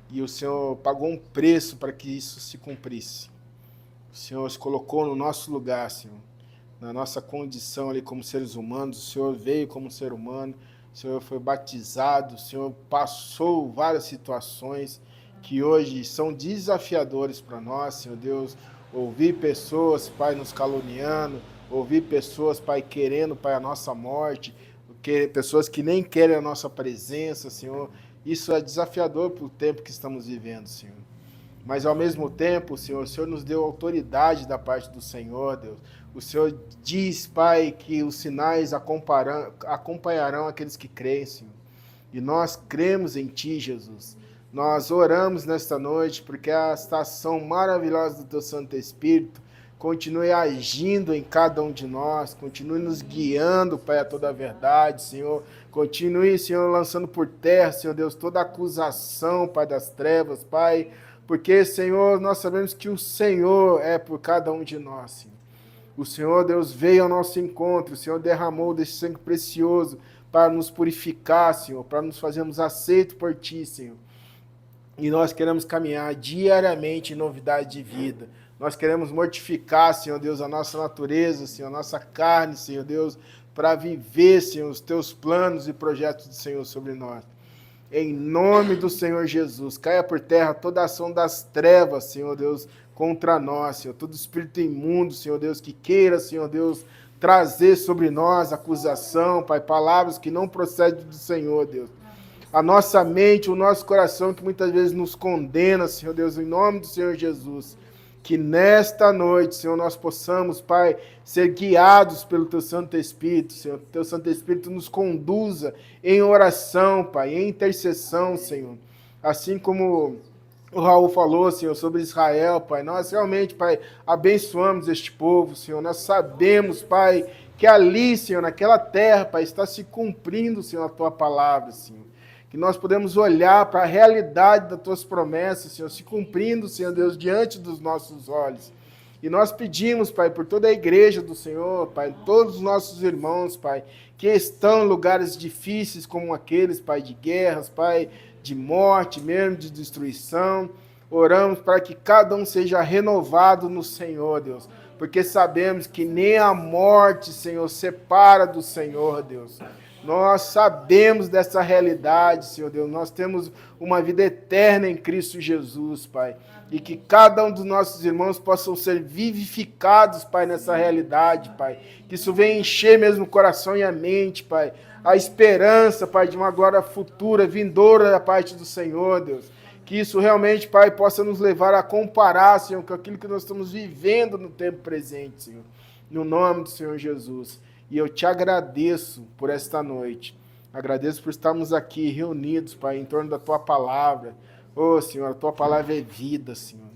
E o Senhor pagou um preço para que isso se cumprisse. O Senhor se colocou no nosso lugar, Senhor, na nossa condição ali como seres humanos. O Senhor veio como ser humano, o Senhor foi batizado, o Senhor passou várias situações que hoje são desafiadores para nós, Senhor Deus. Ouvir pessoas, Pai, nos caluniando, ouvir pessoas, Pai, querendo, Pai, a nossa morte, pessoas que nem querem a nossa presença, Senhor. Isso é desafiador para o tempo que estamos vivendo, Senhor. Mas, ao mesmo tempo, Senhor, o Senhor nos deu autoridade da parte do Senhor, Deus. O Senhor diz, Pai, que os sinais acompanharão aqueles que creem, Senhor. E nós cremos em Ti, Jesus. Nós oramos nesta noite porque a ação maravilhosa do Teu Santo Espírito continue agindo em cada um de nós, continue nos guiando, Pai, a toda a verdade, Senhor. Continue, Senhor, lançando por terra, Senhor Deus, toda acusação, Pai, das trevas, Pai. Porque, Senhor, nós sabemos que o Senhor é por cada um de nós, Senhor. O Senhor, Deus, veio ao nosso encontro, o Senhor derramou desse sangue precioso para nos purificar, Senhor, para nos fazermos aceitos por Ti, Senhor. E nós queremos caminhar diariamente em novidade de vida. Nós queremos mortificar, Senhor Deus, a nossa natureza, Senhor, a nossa carne, Senhor Deus, para viver, Senhor, os Teus planos e projetos do Senhor sobre nós. Em nome do Senhor Jesus, caia por terra toda a ação das trevas, Senhor Deus, contra nós, Senhor. Todo espírito imundo, Senhor Deus, que queira, Senhor Deus, trazer sobre nós acusação, Pai, palavras que não procedem do Senhor, Deus. A nossa mente, o nosso coração que muitas vezes nos condena, Senhor Deus, em nome do Senhor Jesus. Que nesta noite, Senhor, nós possamos, Pai, ser guiados pelo Teu Santo Espírito, Senhor. Teu Santo Espírito nos conduza em oração, Pai, em intercessão, Senhor. Assim como o Raul falou, Senhor, sobre Israel, Pai, nós realmente, Pai, abençoamos este povo, Senhor. Nós sabemos, Pai, que ali, Senhor, naquela terra, Pai, está se cumprindo, Senhor, a Tua palavra, Senhor. Que nós podemos olhar para a realidade das Tuas promessas, Senhor, se cumprindo, Senhor Deus, diante dos nossos olhos. E nós pedimos, Pai, por toda a igreja do Senhor, Pai, todos os nossos irmãos, Pai, que estão em lugares difíceis como aqueles, Pai, de guerras, Pai, de morte mesmo, de destruição. Oramos para que cada um seja renovado no Senhor, Deus, porque sabemos que nem a morte, Senhor, separa do Senhor, Deus. Nós sabemos dessa realidade, Senhor Deus. Nós temos uma vida eterna em Cristo Jesus, Pai. E que cada um dos nossos irmãos possam ser vivificados, Pai, nessa realidade, Pai. Que isso venha encher mesmo o coração e a mente, Pai. A esperança, Pai, de uma glória futura, vindoura da parte do Senhor, Deus. Que isso realmente, Pai, possa nos levar a comparar, Senhor, com aquilo que nós estamos vivendo no tempo presente, Senhor. No nome do Senhor Jesus. E eu te agradeço por esta noite. Agradeço por estarmos aqui reunidos, Pai, em torno da Tua palavra. Ô, Senhor, a Tua palavra é vida, Senhor.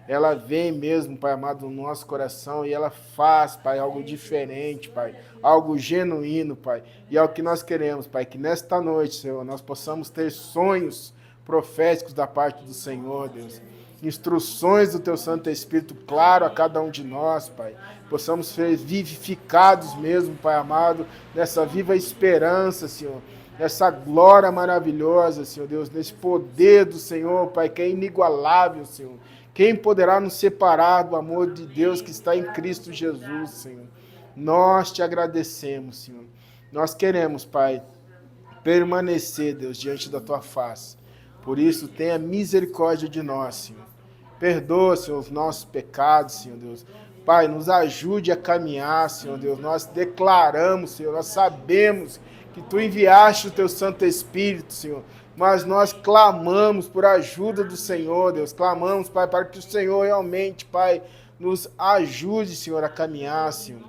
Ela vem mesmo, Pai amado, no nosso coração e ela faz, Pai, algo diferente, Pai. Algo genuíno, Pai. E é o que nós queremos, Pai, que nesta noite, Senhor, nós possamos ter sonhos proféticos da parte do Senhor, Deus. Instruções do Teu Santo Espírito, claro, a cada um de nós, Pai. Possamos ser vivificados mesmo, Pai amado, nessa viva esperança, Senhor. Nessa glória maravilhosa, Senhor Deus, nesse poder do Senhor, Pai, que é inigualável, Senhor. Quem poderá nos separar do amor de Deus que está em Cristo Jesus, Senhor? Nós te agradecemos, Senhor. Nós queremos, Pai, permanecer, Deus, diante da Tua face. Por isso, tenha misericórdia de nós, Senhor. Perdoa, Senhor, os nossos pecados, Senhor Deus. Pai, nos ajude a caminhar, Senhor Deus. Nós declaramos, Senhor, nós sabemos que Tu enviaste o Teu Santo Espírito, Senhor. Mas nós clamamos por ajuda do Senhor, Deus. Clamamos, Pai, para que o Senhor realmente, Pai, nos ajude, Senhor, a caminhar, Senhor.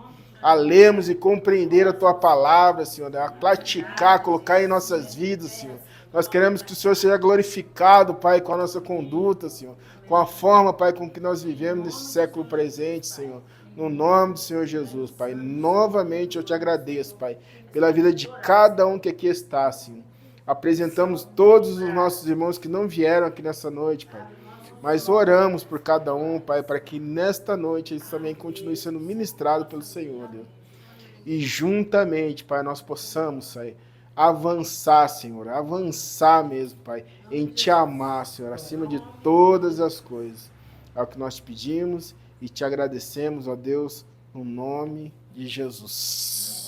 A lermos e compreender a Tua palavra, Senhor. A praticar, colocar em nossas vidas, Senhor. Nós queremos que o Senhor seja glorificado, Pai, com a nossa conduta, Senhor. Com a forma, Pai, com que nós vivemos nesse século presente, Senhor. No nome do Senhor Jesus, Pai. Novamente eu te agradeço, Pai, pela vida de cada um que aqui está, Senhor. Apresentamos todos os nossos irmãos que não vieram aqui nessa noite, Pai. Mas oramos por cada um, Pai, para que nesta noite eles também continuem sendo ministrados pelo Senhor, Deus. E juntamente, Pai, nós possamos, Pai, avançar, Senhor, avançar mesmo, Pai, em Te amar, Senhor, acima de todas as coisas. É o que nós te pedimos e te agradecemos, ó Deus, no nome de Jesus.